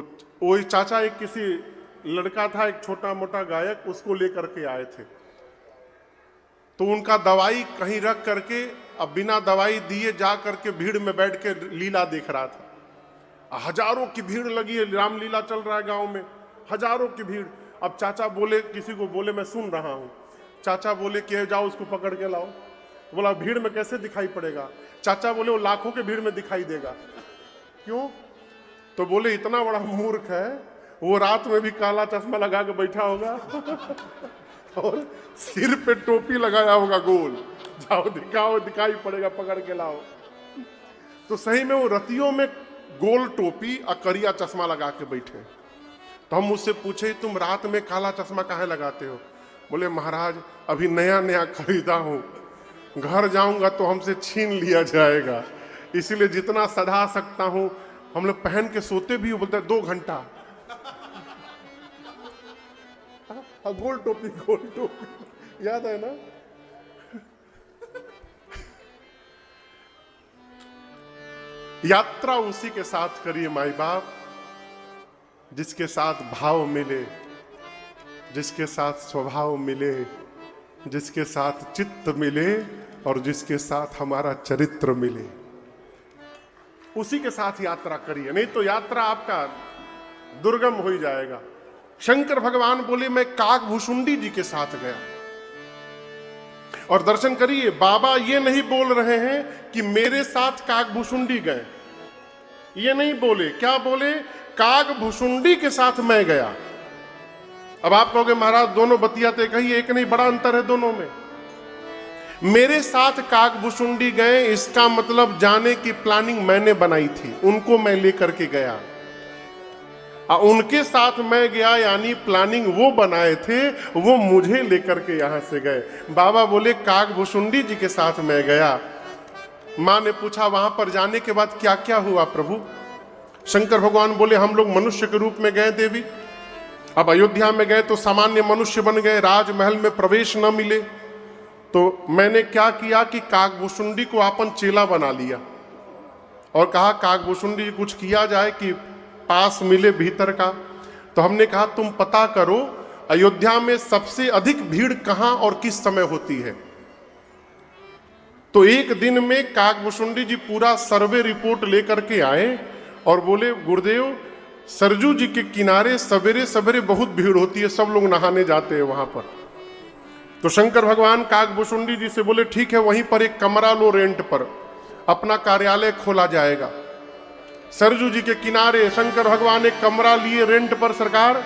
वो चाचा एक किसी लड़का था, एक छोटा मोटा गायक, उसको लेकर के आए थे। तो उनका दवाई कहीं रख करके, अब बिना दवाई दिए जा करके भीड़ में बैठ के लीला देख रहा था। हजारों की भीड़ लगी है, रामलीला चल रहा है गांव में, हजारों की भीड़। अब चाचा बोले, किसी को बोले मैं सुन रहा हूं। चाचा बोले कि जाओ उसको पकड़ के लाओ। बोला भीड़ में कैसे दिखाई पड़ेगा? चाचा बोले वो लाखों के भीड़ में दिखाई देगा। क्यों? तो बोले इतना बड़ा मूर्ख है, वो रात में भी काला चश्मा लगा के बैठा होगा और सिर पे टोपी लगाया होगा गोल, जाओ दिखाओ, दिखाई पड़ेगा, पकड़ के लाओ। तो सही में वो रतियों में गोल टोपी और करिया चश्मा लगा के बैठे। तो हम मुझसे पूछे तुम रात में काला चश्मा काहे लगाते हो? बोले महाराज अभी नया नया खरीदा हूं, घर जाऊंगा तो हमसे छीन लिया जाएगा, इसीलिए जितना सधा सकता हूं। हम लोग पहन के सोते भी हो, बोलते 2 घंटा। गोल टोपी याद है ना? यात्रा उसी के साथ करिए माई बाप जिसके साथ भाव मिले, जिसके साथ स्वभाव मिले, जिसके साथ चित्त मिले और जिसके साथ हमारा चरित्र मिले, उसी के साथ यात्रा करिए, नहीं तो यात्रा आपका दुर्गम हो ही जाएगा। शंकर भगवान बोले मैं काकभूषुंडी जी के साथ गया, और दर्शन करिए बाबा ये नहीं बोल रहे हैं कि मेरे साथ काकभूषुंडी गए, ये नहीं बोले, क्या बोले? काकभूषुंडी के साथ मैं गया। अब आप कहोगे महाराज दोनों बतियाते कही, एक नहीं, बड़ा अंतर है दोनों में। मेरे साथ काकभूषुंडी गए, इसका मतलब जाने की प्लानिंग मैंने बनाई थी, उनको मैं लेकर के गया। उनके साथ मैं गया, यानी प्लानिंग वो बनाए थे, वो मुझे लेकर के यहां से गए। बाबा बोले काकभूषुंडी जी के साथ मैं गया। मां ने पूछा वहां पर जाने के बाद क्या क्या हुआ प्रभु? शंकर भगवान बोले हम लोग मनुष्य के रूप में गए देवी। अब अयोध्या में गए तो सामान्य मनुष्य बन गए, राजमहल में प्रवेश न मिले, तो मैंने क्या किया कि काकभूषुंडी को अपन चेला बना लिया और कहा काकभूषुंडी कुछ किया जाए कि पास मिले भीतर का। तो हमने कहा तुम पता करो अयोध्या में सबसे अधिक भीड़ कहां और किस समय होती है। तो एक दिन में काकभूषुंडी जी पूरा सर्वे रिपोर्ट लेकर के आए और बोले गुरुदेव सरजू जी के किनारे सवेरे सवेरे बहुत भीड़ होती है, सब लोग नहाने जाते हैं वहां पर। तो शंकर भगवान काकभूषुंडी जी से बोले ठीक है वहीं पर एक कमरा लो रेंट पर, अपना कार्यालय खोला जाएगा। सरजू जी के किनारे शंकर भगवान एक कमरा लिए रेंट पर सरकार,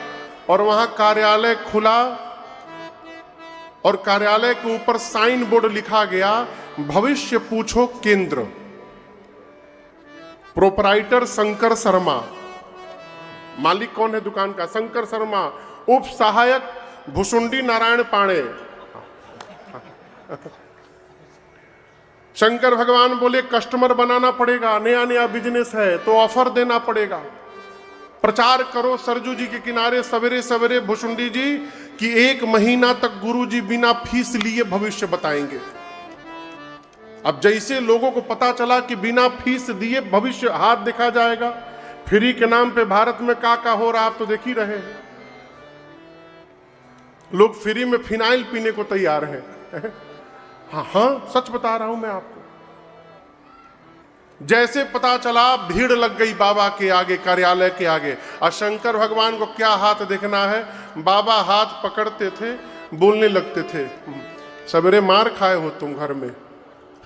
और वहां कार्यालय खुला और कार्यालय के ऊपर साइन बोर्ड लिखा गया भविष्य पूछो केंद्र, प्रोपराइटर शंकर शर्मा, मालिक कौन है दुकान का? शंकर शर्मा, उप सहायक भुसुंडी नारायण पाणे। शंकर भगवान बोले कस्टमर बनाना पड़ेगा, नया नया बिजनेस है तो ऑफर देना पड़ेगा, प्रचार करो सरजू जी के किनारे सवेरे सवेरे भुसुंडी जी कि 1 महीना तक गुरु जी बिना फीस लिए भविष्य बताएंगे। अब जैसे लोगों को पता चला कि बिना फीस दिए भविष्य हाथ देखा जाएगा, फ्री के नाम पे भारत में का हो रहा आप तो देख ही रहे हैं। लोग फ्री में फिनाइल पीने को तैयार हैं। हाँ सच बता रहा हूं मैं आपको। जैसे पता चला भीड़ लग गई बाबा के आगे, कार्यालय के आगे। और शंकर भगवान को क्या हाथ देखना है, बाबा हाथ पकड़ते थे, बोलने लगते थे सवेरे मार खाए हो तुम घर में।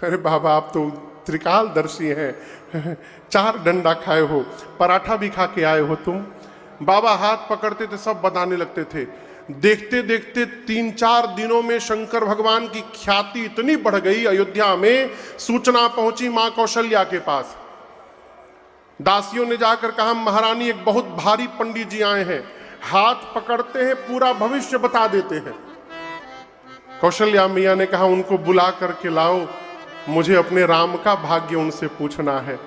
अरे बाबा आप तो त्रिकालदर्शी हैं, 4 डंडा खाए हो, पराठा भी खा के आए हो तुम। बाबा हाथ पकड़ते थे, सब बताने लगते थे। देखते देखते 3-4 दिनों में शंकर भगवान की ख्याति इतनी बढ़ गई, अयोध्या में सूचना पहुंची मां कौशल्या के पास। दासियों ने जाकर कहा महारानी एक बहुत भारी पंडित जी आए हैं, हाथ पकड़ते हैं पूरा भविष्य बता देते हैं। कौशल्या मैया ने कहा उनको बुला करके लाओ, मुझे अपने राम का भाग्य उनसे पूछना है।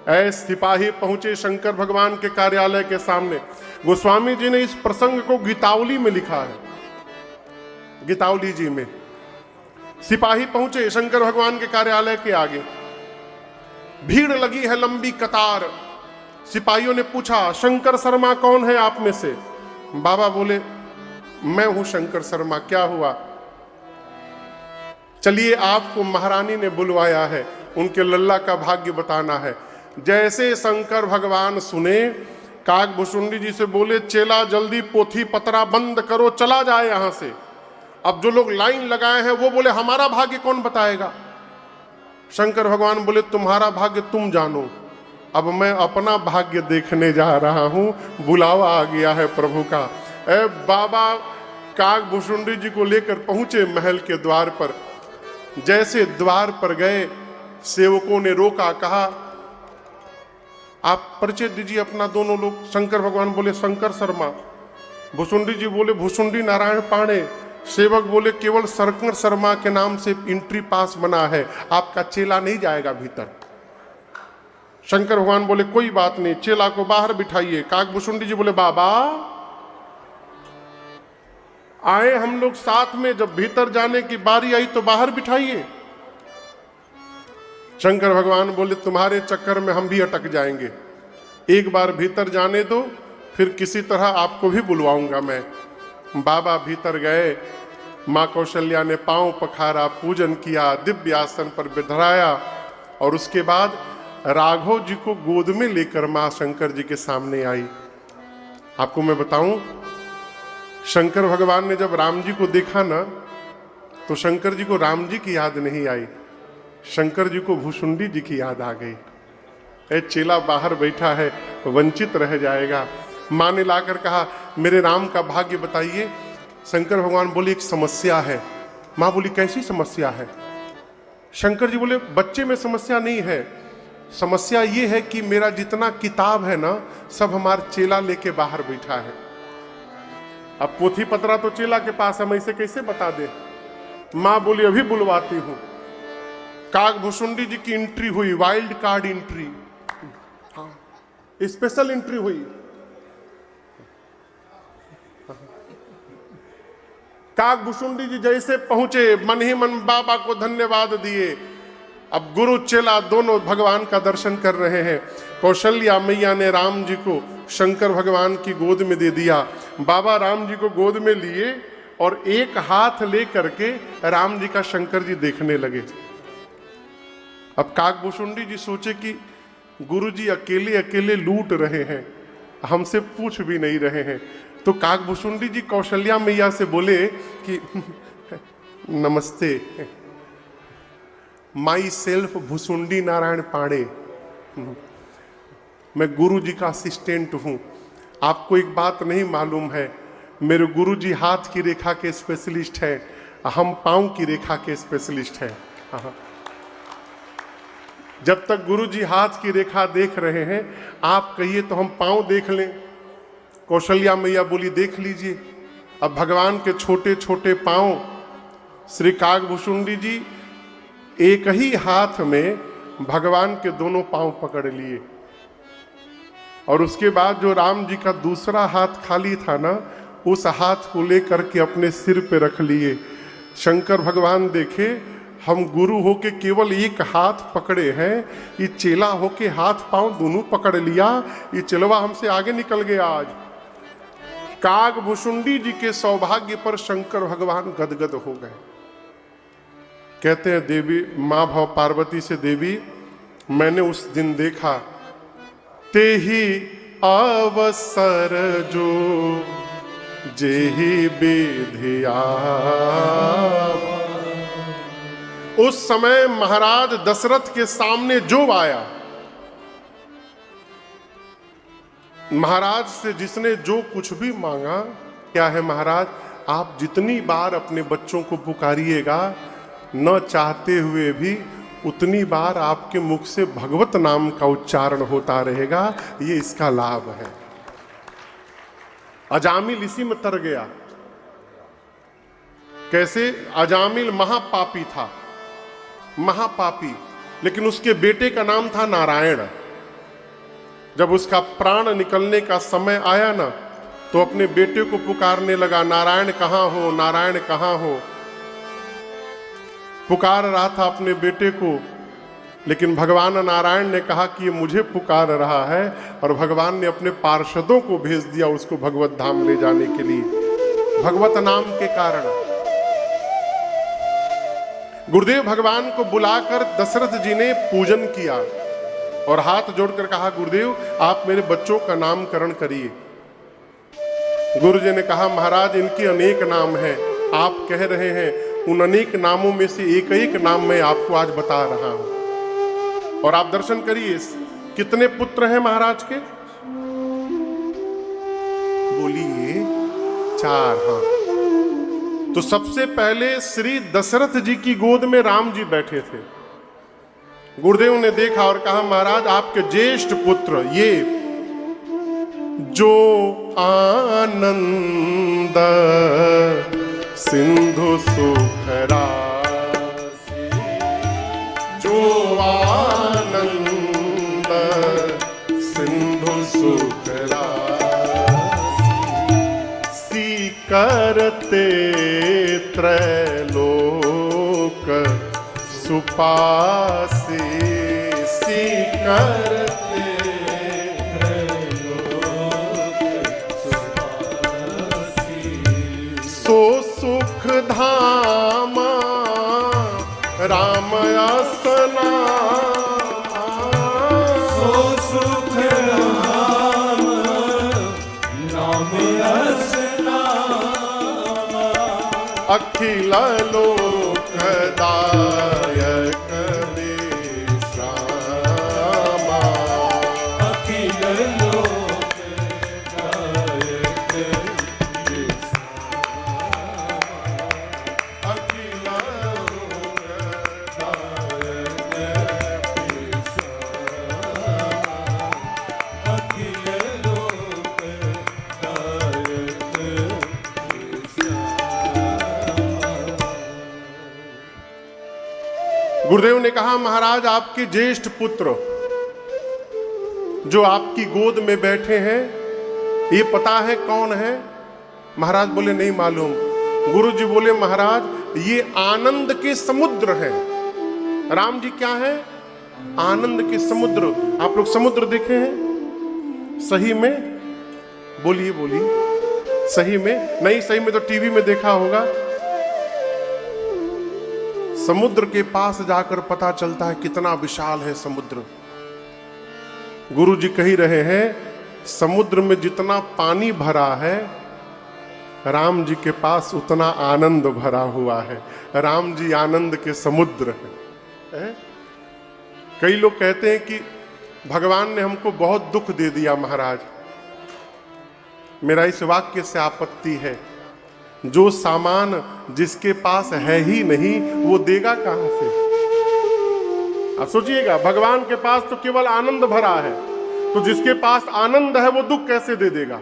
ऐसे सिपाही पहुंचे शंकर भगवान के कार्यालय के सामने। गोस्वामी जी ने इस प्रसंग को गीतावली में लिखा है, गीतावली जी में। सिपाही पहुंचे शंकर भगवान के कार्यालय के आगे, भीड़ लगी है लंबी कतार। सिपाहियों ने पूछा शंकर शर्मा कौन है आप में से? बाबा बोले मैं हूं शंकर शर्मा, क्या हुआ? चलिए आपको महारानी ने बुलवाया है, उनके लल्ला का भाग्य बताना है। जैसे शंकर भगवान सुने, काकभूषुंडी जी से बोले चेला जल्दी पोथी पतरा बंद करो, चला जाए यहां से। अब जो लोग लाइन लगाए हैं वो बोले हमारा भाग्य कौन बताएगा? शंकर भगवान बोले तुम्हारा भाग्य तुम जानो, अब मैं अपना भाग्य देखने जा रहा हूं, बुलावा आ गया है प्रभु का। बाबा काकभूषुंडी जी को लेकर पहुंचे महल के द्वार पर। जैसे द्वार पर गए, सेवकों ने रोका, कहा आप परिचय दीजिए अपना दोनों लोग। शंकर भगवान बोले शंकर शर्मा, भुसुंडी जी बोले भुसुंडी नारायण पांडे, सेवक बोले केवल शंकर शर्मा के नाम से एंट्री पास बना है, आपका चेला नहीं जाएगा भीतर। शंकर भगवान बोले कोई बात नहीं, चेला को बाहर बिठाइए। काकभुसुंडी जी बोले बाबा आए हम लोग साथ में, जब भीतर जाने की बारी आई तो बाहर बिठाइए। शंकर भगवान बोले तुम्हारे चक्कर में हम भी अटक जाएंगे, एक बार भीतर जाने दो, फिर किसी तरह आपको भी बुलवाऊंगा मैं। बाबा भीतर गए, माँ कौशल्या ने पांव पखारा, पूजन किया, दिव्य आसन पर बिठराया और उसके बाद राघव जी को गोद में लेकर मां शंकर जी के सामने आई। आपको मैं बताऊं, शंकर भगवान ने जब राम जी को देखा ना, तो शंकर जी को राम जी की याद नहीं आई, शंकर जी को भुसुंडी जी की याद आ गई। ए चेला बाहर बैठा है, वंचित रह जाएगा। मां ने लाकर कहा मेरे राम का भाग्य बताइए। शंकर भगवान बोले एक समस्या है। मां बोली कैसी समस्या है? शंकर जी बोले बच्चे में समस्या नहीं है, समस्या ये है कि मेरा जितना किताब है ना, सब हमारा चेला लेके बाहर बैठा है। अब पोथी पतरा तो चेला के पास है, मैं इसे कैसे बता दे? मां बोली अभी बुलवाती हूं। काकभुसुंडी जी की एंट्री हुई, वाइल्ड कार्ड एंट्री, हाँ स्पेशल एंट्री हुई। काकभुसुंडी जी जैसे पहुंचे, मन ही मन बाबा को धन्यवाद दिए। अब गुरु चेला दोनों भगवान का दर्शन कर रहे हैं। कौशल्या मैया ने राम जी को शंकर भगवान की गोद में दे दिया। बाबा राम जी को गोद में लिए और एक हाथ ले करके राम जी का शंकर जी देखने लगे। अब काकभुसुंडी जी सोचे कि गुरु जी अकेले अकेले लूट रहे हैं, हमसे पूछ भी नहीं रहे हैं। तो काकभुसुंडी जी कौशल्या मैया से बोले कि नमस्ते, माई सेल्फ भुसुंडी नारायण पांडे, मैं गुरु जी का असिस्टेंट हूं। आपको एक बात नहीं मालूम है, मेरे गुरु जी हाथ की रेखा के स्पेशलिस्ट हैं, हम पांव की रेखा के स्पेशलिस्ट हैं। जब तक गुरु जी हाथ की रेखा देख रहे हैं, आप कहिए तो हम पांव देख लें। कौशल्या मैया बोली देख लीजिए। अब भगवान के छोटे छोटे पांव, श्री काकभुसुंडी जी एक ही हाथ में भगवान के दोनों पांव पकड़ लिए और उसके बाद जो राम जी का दूसरा हाथ खाली था ना, उस हाथ को लेकर के अपने सिर पे रख लिए। शंकर भगवान देखे हम गुरु होके केवल एक हाथ पकड़े हैं, ये चेला होके हाथ पांव दोनों पकड़ लिया, ये चेलवा हमसे आगे निकल गया। आज काकभुसुंडी जी के सौभाग्य पर शंकर भगवान गदगद हो गए। कहते हैं देवी मां भव पार्वती से, देवी मैंने उस दिन देखा, ते ही अवसर जो जेहि विधिया। उस समय महाराज दशरथ के सामने जो आया, महाराज से जिसने जो कुछ भी मांगा, क्या है महाराज, आप जितनी बार अपने बच्चों को पुकारिएगा, न चाहते हुए भी उतनी बार आपके मुख से भगवत नाम का उच्चारण होता रहेगा, ये इसका लाभ है। अजामिल इसी में तर गया। कैसे? अजामिल महापापी था, महापापी, लेकिन उसके बेटे का नाम था नारायण। जब उसका प्राण निकलने का समय आया ना, तो अपने बेटे को पुकारने लगा, नारायण कहाँ हो, नारायण कहाँ हो। पुकार रहा था अपने बेटे को, लेकिन भगवान नारायण ने कहा कि ये मुझे पुकार रहा है, और भगवान ने अपने पार्षदों को भेज दिया उसको भगवत धाम ले जाने के लिए, भगवत नाम के कारण। गुरुदेव भगवान को बुलाकर दशरथ जी ने पूजन किया और हाथ जोड़कर कहा, गुरुदेव आप मेरे बच्चों का नामकरण करिए। गुरु जी ने कहा, महाराज इनके अनेक नाम हैं, आप कह रहे हैं, उन अनेक नामों में से एक एक नाम मैं आपको आज बता रहा हूं और आप दर्शन करिए। कितने पुत्र हैं महाराज के? बोलिए 4। हाँ, तो सबसे पहले श्री दशरथ जी की गोद में राम जी बैठे थे। गुरुदेव ने देखा और कहा महाराज आपके ज्येष्ठ पुत्र ये जो आनंद सिंधु सुख राशि, जो आनंद सिंधु सुख राशि, करते त्रैलोक सुपासी, करते त्रैलोक सुपासी, सो सुख धाम राम असना, सो सुख धाम राम असना, अखिल लोकदायक विश्रामा, अखिल लोकदायक विश्रामा, अखिल लोकदायक विश्रामा, अखिल लोकदायक विश्रामा। गुरुदेव ने कहा महाराज आपके ज्येष्ठ पुत्र जो आपकी गोद में बैठे हैं ये पता है कौन है? महाराज बोले नहीं मालूम। गुरु जी बोले महाराज ये आनंद के समुद्र हैं। राम जी क्या है? आनंद के समुद्र। आप लोग समुद्र देखे हैं सही में? बोलिए बोलिए, सही में? नहीं सही में तो टीवी में देखा होगा। समुद्र के पास जाकर पता चलता है कितना विशाल है समुद्र। गुरु जी कह रहे हैं समुद्र में जितना पानी भरा है राम जी के पास उतना आनंद भरा हुआ है। राम जी आनंद के समुद्र हैं। कई लोग कहते हैं कि भगवान ने हमको बहुत दुख दे दिया महाराज। मेरा इस वाक्य से आपत्ति है। जो सामान जिसके पास है ही नहीं वो देगा कहां से? आप सोचिएगा, भगवान के पास तो केवल आनंद भरा है, तो जिसके पास आनंद है वो दुख कैसे दे देगा?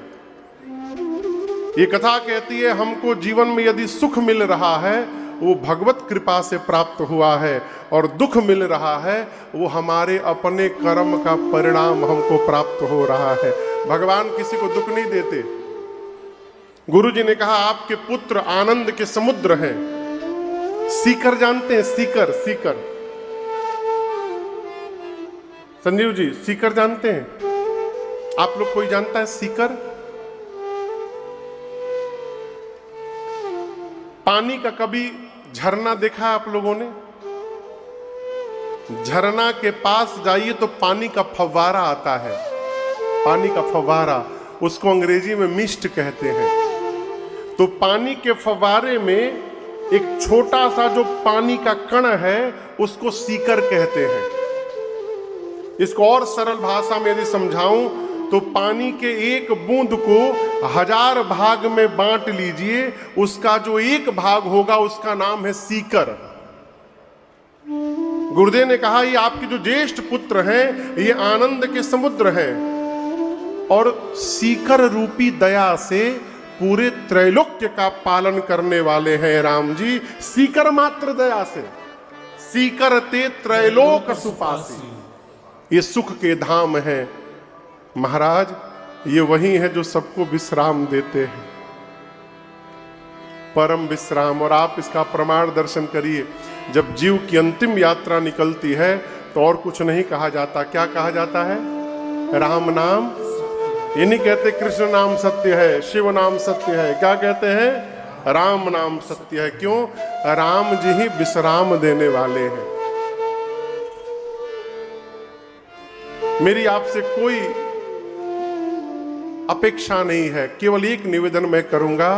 ये कथा कहती है हमको जीवन में यदि सुख मिल रहा है वो भगवत कृपा से प्राप्त हुआ है, और दुख मिल रहा है वो हमारे अपने कर्म का परिणाम हमको प्राप्त हो रहा है। भगवान किसी को दुख नहीं देते। गुरु जी ने कहा आपके पुत्र आनंद के समुद्र हैं। सीकर जानते हैं? सीकर, सीकर। संजीव जी सीकर जानते हैं? आप लोग कोई जानता है सीकर? पानी का कभी झरना देखा आप लोगों ने? झरना के पास जाइए तो पानी का फव्वारा आता है। पानी का फव्वारा, उसको अंग्रेजी में मिस्ट कहते हैं। तो पानी के फव्वारे में एक छोटा सा जो पानी का कण है उसको सीकर कहते हैं। इसको और सरल भाषा में यदि समझाऊं तो पानी के एक बूंद को 1000 भाग में बांट लीजिए, उसका जो एक भाग होगा उसका नाम है सीकर। गुरुदेव ने कहा ये आपके जो ज्येष्ठ पुत्र हैं ये आनंद के समुद्र हैं, और सीकर रूपी दया से पूरे त्रैलोक्य का पालन करने वाले हैं राम जी। सीकर मात्र दया से, सीकर ते त्रैलोक सुपासी, ये सुख के धाम हैं महाराज। ये वही है जो सबको विश्राम देते हैं, परम विश्राम। और आप इसका प्रमाण दर्शन करिए। जब जीव की अंतिम यात्रा निकलती है तो और कुछ नहीं कहा जाता। क्या कहा जाता है? राम नाम। ये नहीं कहते कृष्ण नाम सत्य है, शिव नाम सत्य है। क्या कहते हैं? राम नाम सत्य है। क्यों? राम जी ही विश्राम देने वाले हैं। मेरी आपसे कोई अपेक्षा नहीं है, केवल एक निवेदन मैं करूंगा।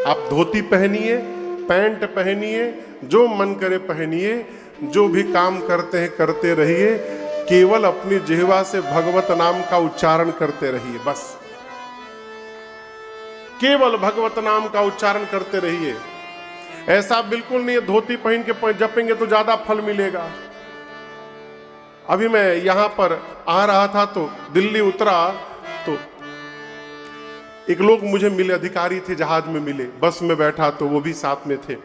आप धोती पहनिए, पैंट पहनिए, जो मन करे पहनिए, जो भी काम करते हैं करते रहिए, केवल अपनी जिह्वा से भगवत नाम का उच्चारण करते रहिए। बस केवल भगवत नाम का उच्चारण करते रहिए। ऐसा बिल्कुल नहीं है धोती पहन के जपेंगे तो ज्यादा फल मिलेगा। अभी मैं यहां पर आ रहा था तो दिल्ली उतरा तो एक लोग मुझे मिले, अधिकारी थे, जहाज में मिले, बस में बैठा तो वो भी साथ में थे।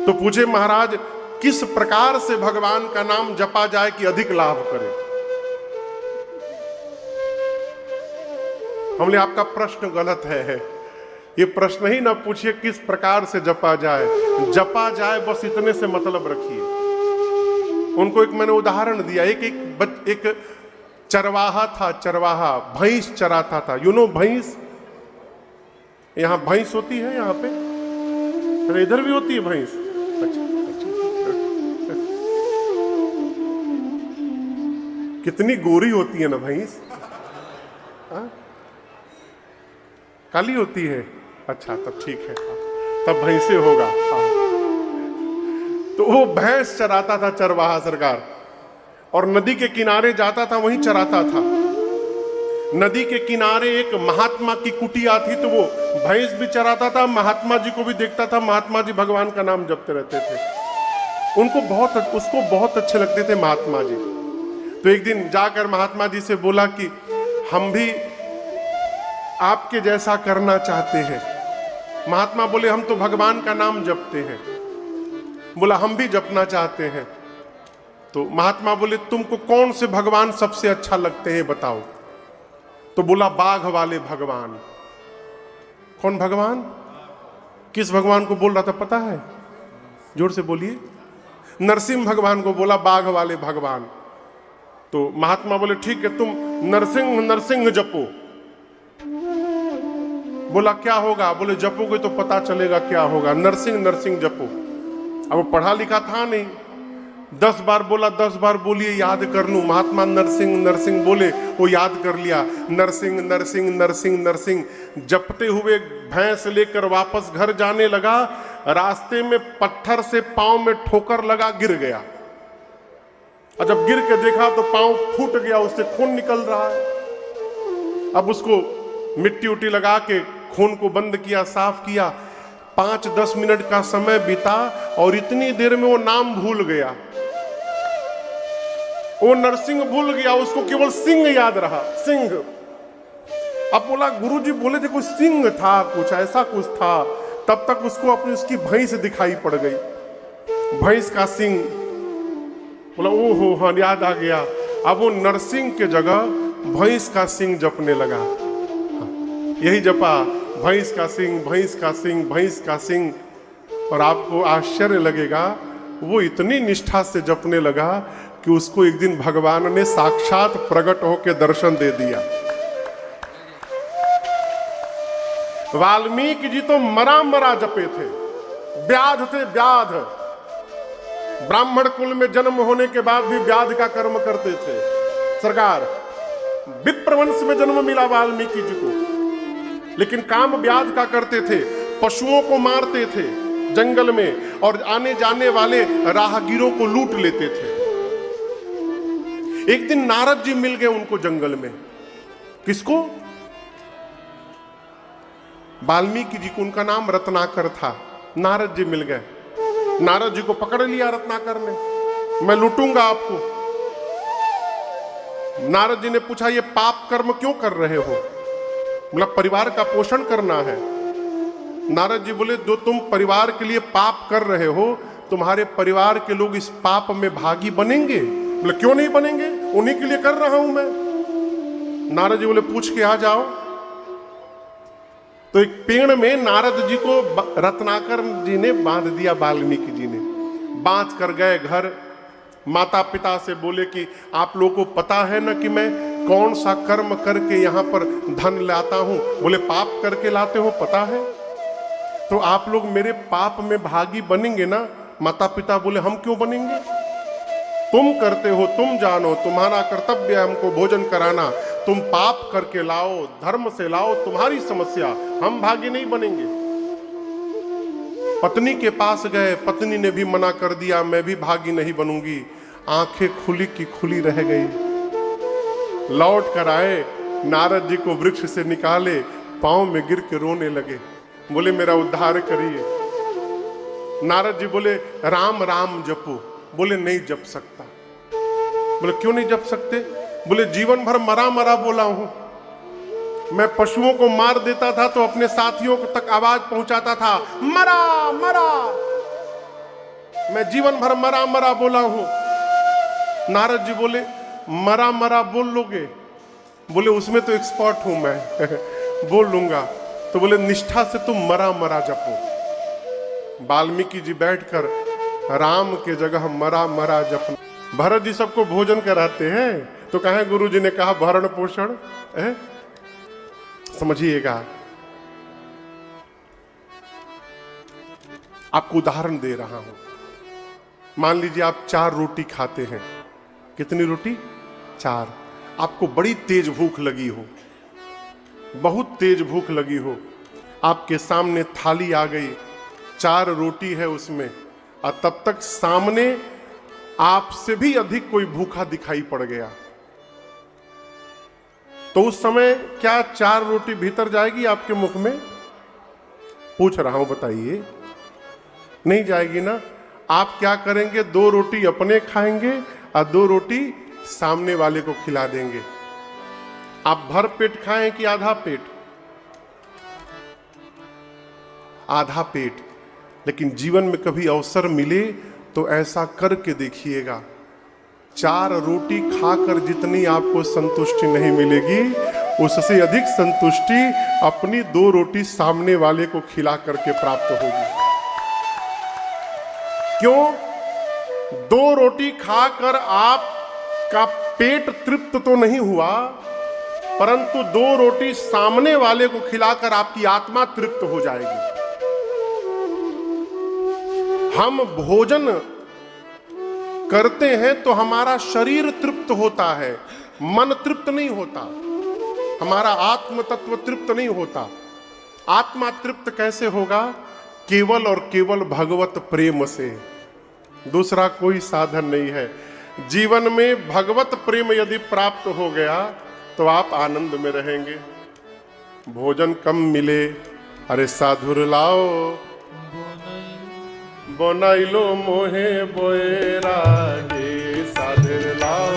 तो पूछे महाराज किस प्रकार से भगवान का नाम जपा जाए कि अधिक लाभ करे। हमने आपका प्रश्न गलत है, ये प्रश्न ही ना पूछिए किस प्रकार से जपा जाए, जपा जाए बस इतने से मतलब रखिए। उनको एक मैंने उदाहरण दिया, एक चरवाहा था, चरवाहा भैंस चराता था। यू नो भैंस, यहां भैंस होती है, यहां पे अरे इधर भी होती है भैंस। अच्छा, कितनी गोरी होती है ना भैंस, काली होती है। अच्छा तब ठीक है, तब भैंसे होगा। तो वो भैंस चराता था चरवाहा सरकार, और नदी के किनारे जाता था, वहीं चराता था। नदी के किनारे एक महात्मा की कुटिया थी, तो वो भैंस भी चराता था, महात्मा जी को भी देखता था। महात्मा जी भगवान का नाम जपते रहते थे, उसको बहुत अच्छे लगते थे महात्मा जी। तो एक दिन जाकर महात्मा जी से बोला कि हम भी आपके जैसा करना चाहते हैं। महात्मा बोले हम तो भगवान का नाम जपते हैं। बोला हम भी जपना चाहते हैं। तो महात्मा बोले तुमको कौन से भगवान सबसे अच्छा लगते हैं बताओ। तो बोला बाघ वाले भगवान। कौन भगवान, किस भगवान को बोल रहा था पता है, जोर से बोलिए। नरसिंह भगवान को बोला बाघ वाले भगवान। तो महात्मा बोले ठीक है तुम नरसिंह नरसिंह जपो। बोला क्या होगा, बोले जपोगे तो पता चलेगा क्या होगा, नरसिंह नरसिंह जपो। अब वो पढ़ा लिखा था नहीं, 10 बार बोला, 10 बार बोलिए याद कर लूं। महात्मा नरसिंह नरसिंह बोले, वो याद कर लिया, नरसिंह नरसिंह नरसिंह नरसिंह। जपते हुए भैंस लेकर वापस घर जाने लगा। रास्ते में पत्थर से पांव में ठोकर लगा, गिर गया। और जब गिर के देखा तो पांव फूट गया, उससे खून निकल रहा है। अब उसको मिट्टी उट्टी लगा के खून को बंद किया, साफ किया। 5-10 मिनट का समय बीता और इतनी देर में वो नाम भूल गया, वो नरसिंह भूल गया, उसको केवल सिंह याद रहा, सिंह। अब बोला गुरुजी बोले थे कुछ सिंह था, कुछ ऐसा कुछ था। तब तक उसको अपनी उसकी भैंस दिखाई पड़ गई, भैंस का सिंह। बोला ओहो हाँ याद आ गया। अब वो नरसिंह के जगह भैंस का सिंह जपने लगा। यही जपा, भैंस का सिंह भैंस का सिंह भैंस का सिंह। और आपको आश्चर्य लगेगा, वो इतनी निष्ठा से जपने लगा कि उसको एक दिन भगवान ने साक्षात प्रकट होकर दर्शन दे दिया। वाल्मीकि जी तो मरा मरा जपे थे, व्याध थे व्याध। ब्राह्मण कुल में जन्म होने के बाद भी व्याध का कर्म करते थे सरकार। विप्रवंश में जन्म मिला वाल्मीकि जी को, लेकिन काम व्याध का करते थे। पशुओं को मारते थे जंगल में और आने जाने वाले राहगीरों को लूट लेते थे। एक दिन नारद जी मिल गए उनको जंगल में। किसको? वाल्मीकि जी को। उनका नाम रत्नाकर था। नारद जी मिल गए, नारद जी को पकड़ लिया रत्नाकर ने, मैं लूटूंगा आपको। नारद जी ने पूछा ये पाप कर्म क्यों कर रहे हो? मतलब परिवार का पोषण करना है। नारद जी बोले जो तुम परिवार के लिए पाप कर रहे हो, तुम्हारे परिवार के लोग इस पाप में भागी बनेंगे? बोले क्यों नहीं बनेंगे, उन्हीं के लिए कर रहा हूं मैं। नारद जी बोले पूछ के आ जाओ। तो एक पेड़ में नारद जी को रत्नाकर जी ने बांध दिया, वाल्मीकि जी ने बांध कर गए घर। माता पिता से बोले कि आप लोगों को पता है ना कि मैं कौन सा कर्म करके यहाँ पर धन लाता हूं? बोले पाप करके लाते हो, पता है? तो आप लोग मेरे पाप में भागी बनेंगे ना? माता पिता बोले हम क्यों बनेंगे, तुम करते हो, तुम जानो, तुम्हारा कर्तव्य है हमको भोजन कराना। तुम पाप करके लाओ, धर्म से लाओ, तुम्हारी समस्या, हम भागी नहीं बनेंगे। पत्नी के पास गए, पत्नी ने भी मना कर दिया, मैं भी भागी नहीं बनूंगी। आंखें खुली की खुली रह गई। लौट कर आए, नारद जी को वृक्ष से निकाले, पांव में गिर के रोने लगे। बोले मेरा उद्धार करिए। नारद जी बोले राम राम जपो। बोले नहीं जप सकता। बोले क्यों नहीं जप सकते? बोले जीवन भर मरा मरा बोला हूं। मैं पशुओं को मार देता था तो अपने साथियों तक आवाज पहुंचाता था, मरा मरा। मैं जीवन भर मरा मरा बोला हूं। नारद जी बोले मरा मरा बोल लोगे? बोले उसमें तो एक्सपर्ट हूं मैं बोल लूंगा। तो बोले निष्ठा से तुम मरा मरा जपो। वाल्मीकि जी बैठकर राम के जगह मरा मरा जपना। भरत जी सबको भोजन कराते हैं तो कहा गुरु जी ने कहा भरण पोषण है? समझिएगा। आपको उदाहरण दे रहा हूं। मान लीजिए आप 4 रोटी खाते हैं। कितनी रोटी? 4। आपको बड़ी तेज भूख लगी हो, बहुत तेज भूख लगी हो। आपके सामने थाली आ गई, 4 रोटी है उसमें, और तब तक सामने आपसे भी अधिक कोई भूखा दिखाई पड़ गया। तो उस समय क्या 4 रोटी भीतर जाएगी आपके मुख में? पूछ रहा हूं, बताइए। नहीं जाएगी ना। आप क्या करेंगे? 2 रोटी अपने खाएंगे और 2 रोटी सामने वाले को खिला देंगे। आप भर पेट खाएं कि आधा पेट? आधा पेट। लेकिन जीवन में कभी अवसर मिले तो ऐसा करके देखिएगा। 4 रोटी खाकर जितनी आपको संतुष्टि नहीं मिलेगी, उससे अधिक संतुष्टि अपनी 2 रोटी सामने वाले को खिला करके प्राप्त होगी। क्यों? 2 रोटी खाकर आपका पेट तृप्त तो नहीं हुआ, परंतु 2 रोटी सामने वाले को खिलाकर आपकी आत्मा तृप्त हो जाएगी। हम भोजन करते हैं तो हमारा शरीर तृप्त होता है, मन तृप्त नहीं होता, हमारा आत्म तत्व तृप्त नहीं होता। आत्मा तृप्त कैसे होगा? केवल और केवल भगवत प्रेम से। दूसरा कोई साधन नहीं है। जीवन में भगवत प्रेम यदि प्राप्त हो गया तो आप आनंद में रहेंगे। भोजन कम मिले, अरे साधुर लाओ बनाइलो मोहे बोएरागे। साधुर लाओ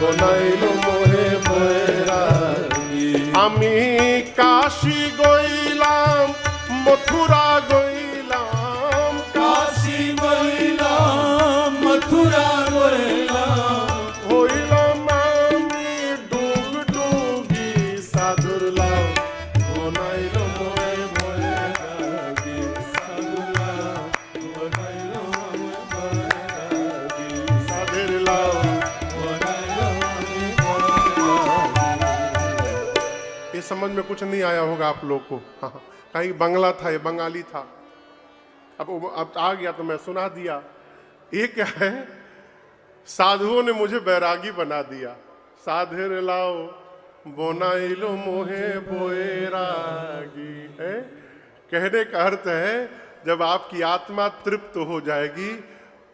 बनाइलो मोहे बोएरागे। आमी काशी गइलाम मथुरा गइलाम। काशी गइलाम मथुरा गइलाम। होइलाम आमी डूब डूबी। साधुर लाओ बनाइलो मोहे बोएरागे। साधुर लाओ बनाइलो मोहे बोएरागे। साधुर लाओ। बनाइलो मोहे बोएरागे। ये समझ में कुछ नहीं आया होगा आप लोग को। हाँ, कहीं बंगला था, ये बंगाली था। अब आ गया तो मैं सुना दिया। ये क्या है? साधुओं ने मुझे बैरागी बना दिया। साधुर लाओ बोनाइलो मोहे बोएरागी है। कहने का अर्थ है जब आपकी आत्मा तृप्त हो जाएगी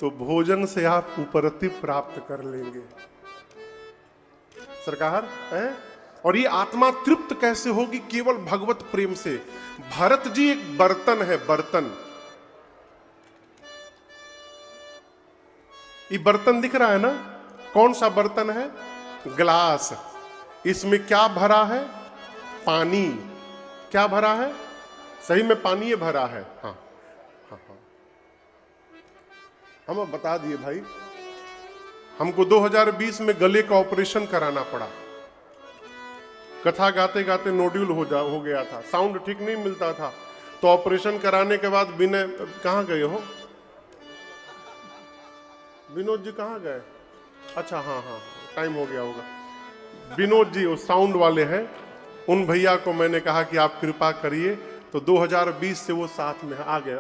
तो भोजन से आप उपरति प्राप्त कर लेंगे। सरकार है। और ये आत्मा तृप्त कैसे होगी? केवल भगवत प्रेम से। भरत जी एक बर्तन है, बर्तन। ये बर्तन दिख रहा है ना? कौन सा बर्तन है? ग्लास। इसमें क्या भरा है? पानी। क्या भरा है? सही में पानी भरा है। हाँ हाँ हाँ, हम बता दिए भाई। हमको 2020 में गले का ऑपरेशन कराना पड़ा। कथा गाते गाते नोड्यूल हो गया था, साउंड ठीक नहीं मिलता था। तो ऑपरेशन कराने के बाद विनय, कहाँ गए हो? विनोद जी कहाँ गए? अच्छा हाँ हाँ, टाइम हो गया होगा। विनोद जी वो साउंड वाले हैं, उन भैया को मैंने कहा कि आप कृपा करिए। तो 2020 से वो साथ में आ गए।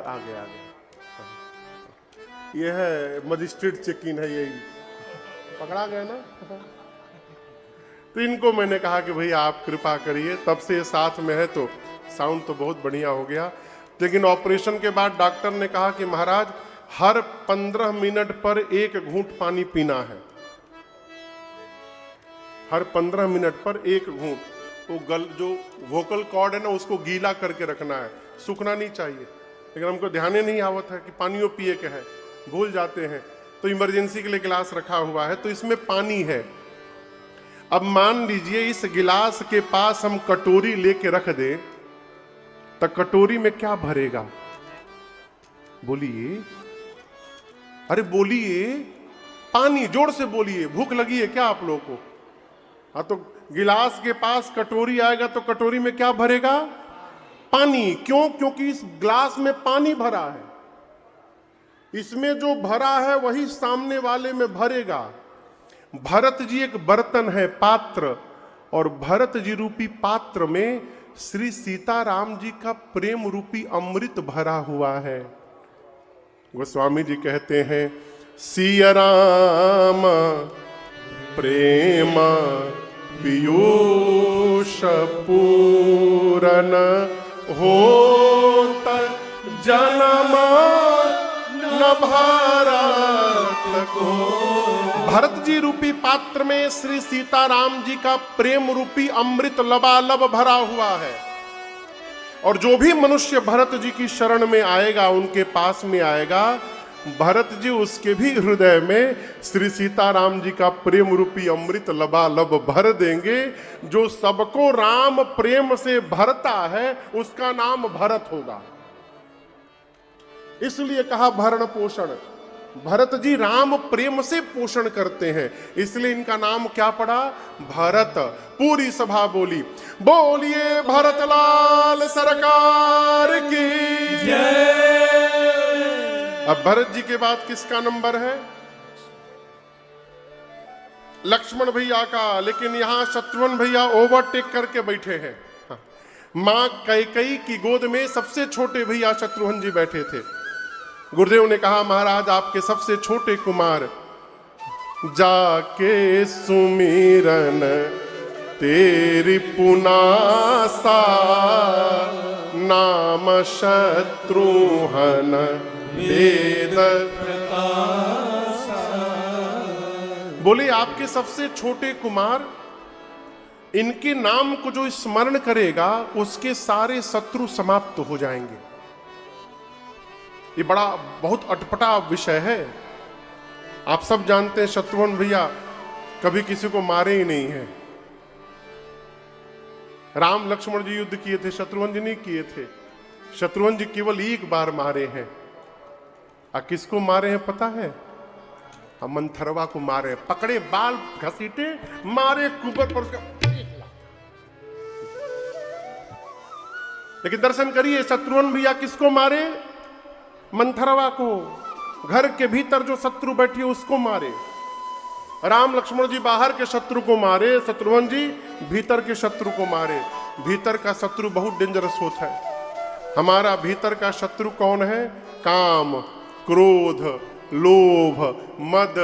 ये है मजिस्ट्रेट चेकिंग है, यही पकड़ा गया ना। तो इनको मैंने कहा कि भैया आप कृपा करिए। तब से ये साथ में है तो साउंड तो बहुत बढ़िया हो गया। लेकिन ऑपरेशन के बाद डॉक्टर ने कहा कि महाराज हर 15 मिनट पर 1 घूंट पानी पीना है। हर 15 मिनट पर 1 घूंट। वो जो वोकल कॉर्ड है ना, उसको गीला करके रखना है, सूखना नहीं चाहिए। लेकिन हमको ध्यान ही नहीं आवत है कि पानियों पिए के है, भूल जाते हैं। तो इमरजेंसी के लिए गिलास रखा हुआ है, तो इसमें पानी है। अब मान लीजिए इस गिलास के पास हम कटोरी लेके रख दें, तो कटोरी में क्या भरेगा? बोलिए, अरे बोलिए, पानी। जोर से बोलिए, भूख लगी है क्या आप लोगों को? हाँ, तो गिलास के पास कटोरी आएगा तो कटोरी में क्या भरेगा? पानी। क्यों? क्योंकि इस गिलास में पानी भरा है। इसमें जो भरा है वही सामने वाले में भरेगा। भरत जी एक बर्तन है, पात्र, और भरत जी रूपी पात्र में श्री सीताराम जी का प्रेम रूपी अमृत भरा हुआ है। गोस्वामी जी कहते हैं, सिया राम प्रेम पीयूष पूरन होत जन्म न भारत को। भरत जी रूपी पात्र में श्री सीताराम जी का प्रेम रूपी अमृत लबालब भरा हुआ है, और जो भी मनुष्य भरत जी की शरण में आएगा, उनके पास में आएगा, भरत जी उसके भी हृदय में श्री सीताराम जी का प्रेम रूपी अमृत लबालब भर देंगे। जो सबको राम प्रेम से भरता है उसका नाम भरत होगा। इसलिए कहा भरण पोषण। भरत जी राम प्रेम से पोषण करते हैं, इसलिए इनका नाम क्या पड़ा? भरत। पूरी सभा बोली, बोलिए भरत लाल सरकार की जय। अब भरत जी के बाद किसका नंबर है? लक्ष्मण भैया का। लेकिन यहां शत्रुघ्न भैया ओवरटेक करके बैठे हैं। हाँ। मां कैकेयी की गोद में सबसे छोटे भैया शत्रुघ्न जी बैठे थे। गुरुदेव ने कहा, महाराज आपके सबसे छोटे कुमार जाके सुमिरन तेरी पुनासा, नाम शत्रुघ्न वेद बोले, आपके सबसे छोटे कुमार, इनके नाम को जो स्मरण करेगा उसके सारे शत्रु समाप्त हो जाएंगे। ये बड़ा बहुत अटपटा विषय है। आप सब जानते हैं शत्रुघ्न भैया कभी किसी को मारे ही नहीं है। राम लक्ष्मण जी युद्ध किए थे, शत्रुघ्न जी नहीं किए थे। शत्रुघ्न जी केवल एक बार मारे हैं। किसको मारे हैं पता है? हम मंथरवा को मारे, पकड़े, बाल घसीटे, मारे कुबर पर उसका। लेकिन दर्शन करिए, शत्रुघ्न भैया किसको मारे? मंथरवा को। घर के भीतर जो शत्रु बैठी उसको मारे। राम लक्ष्मण जी बाहर के शत्रु को मारे, शत्रुघ्न जी भीतर के शत्रु को मारे। भीतर का शत्रु बहुत डेंजरस होता है। हमारा भीतर का शत्रु कौन है? काम, क्रोध, लोभ, मद,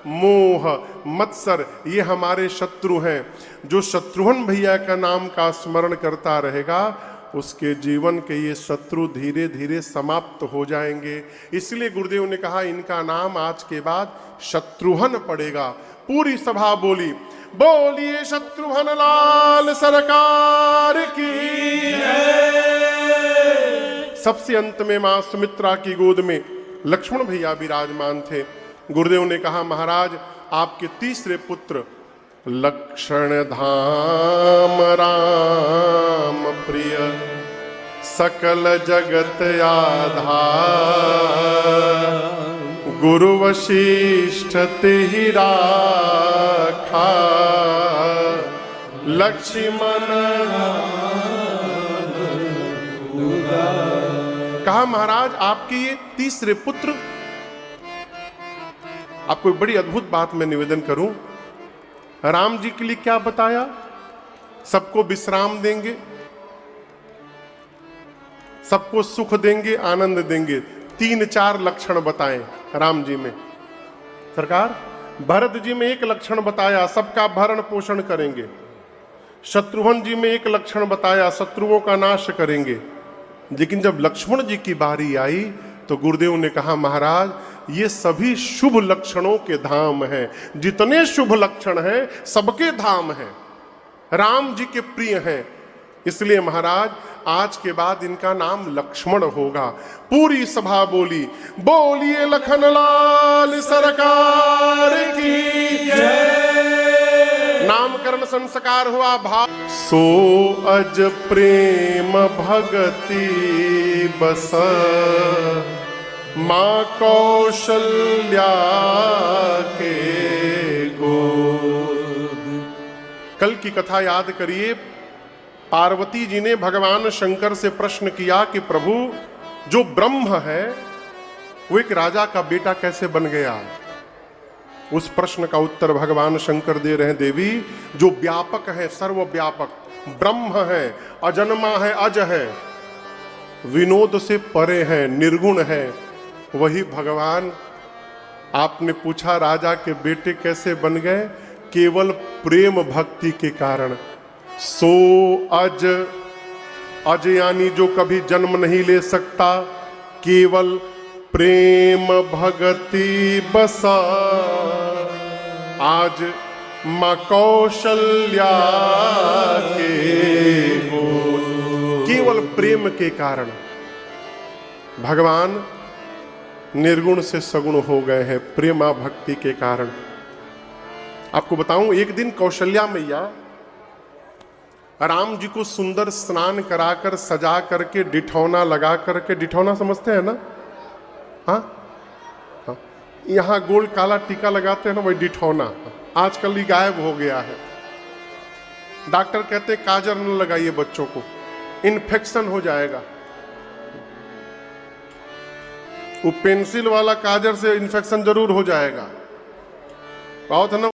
मोह, मत्सर, ये हमारे शत्रु हैं। जो शत्रुघ्न भैया का नाम का स्मरण करता रहेगा उसके जीवन के ये शत्रु धीरे धीरे समाप्त हो जाएंगे। इसलिए गुरुदेव ने कहा इनका नाम आज के बाद शत्रुघ्न पड़ेगा। पूरी सभा बोली, बोलिए शत्रुघ्न लाल सरकार की जय। सबसे अंत में मां सुमित्रा की गोद में लक्ष्मण भैया विराजमान थे। गुरुदेव ने कहा, महाराज आपके तीसरे पुत्र लक्षण धाम राम प्रिय सकल जगत आधार, गुरु वशिष्ठ तेहि राखा, लक्ष्मण। कहा महाराज आपके ये तीसरे पुत्र। आपको एक बड़ी अद्भुत बात मैं निवेदन करूं, राम जी के लिए क्या बताया? सबको विश्राम देंगे, सबको सुख देंगे, आनंद देंगे। 3-4 लक्षण बताएं राम जी में। सरकार भरत जी में एक लक्षण बताया, सबका भरण पोषण करेंगे। शत्रुघ्न जी में एक लक्षण बताया, शत्रुओं का नाश करेंगे। लेकिन जब लक्ष्मण जी की बारी आई तो गुरुदेव ने कहा, महाराज ये सभी शुभ लक्षणों के धाम हैं। जितने शुभ लक्षण हैं सबके धाम हैं। राम जी के प्रिय हैं, इसलिए महाराज आज के बाद इनका नाम लक्ष्मण होगा। पूरी सभा बोली, बोलिए लखनलाल सरकार की जय। नामकरण संस्कार हुआ। भाव सो अज प्रेम भगति बस मां कौशल्या के गोद। कल की कथा याद करिए। पार्वती जी ने भगवान शंकर से प्रश्न किया कि प्रभु, जो ब्रह्म है वो एक राजा का बेटा कैसे बन गया? उस प्रश्न का उत्तर भगवान शंकर दे रहे हैं, देवी, जो व्यापक है, सर्वव्यापक ब्रह्म है, अजन्मा है, अज है, विनोद से परे है, निर्गुण है, वही भगवान। आपने पूछा राजा के बेटे कैसे बन गए? केवल प्रेम भक्ति के कारण। सो अज, अज यानी जो कभी जन्म नहीं ले सकता, केवल प्रेम भगति बसा आज मां कौशल्या के गोद। केवल प्रेम के कारण भगवान निर्गुण से सगुण हो गए हैं, प्रेमा भक्ति के कारण। आपको बताऊं, एक दिन कौशल्या मैया राम जी को सुंदर स्नान कराकर सजा करके डिठौना लगा करके, डिठौना समझते हैं ना? हाँ हाँ, यहाँ गोल काला टीका लगाते हैं ना, वही डिठौना। आजकल ही गायब हो गया है। डॉक्टर कहते काजल न लगाइए बच्चों को, इन्फेक्शन हो जाएगा। वो पेंसिल वाला काजल से इन्फेक्शन जरूर हो जाएगा। बहुत है ना।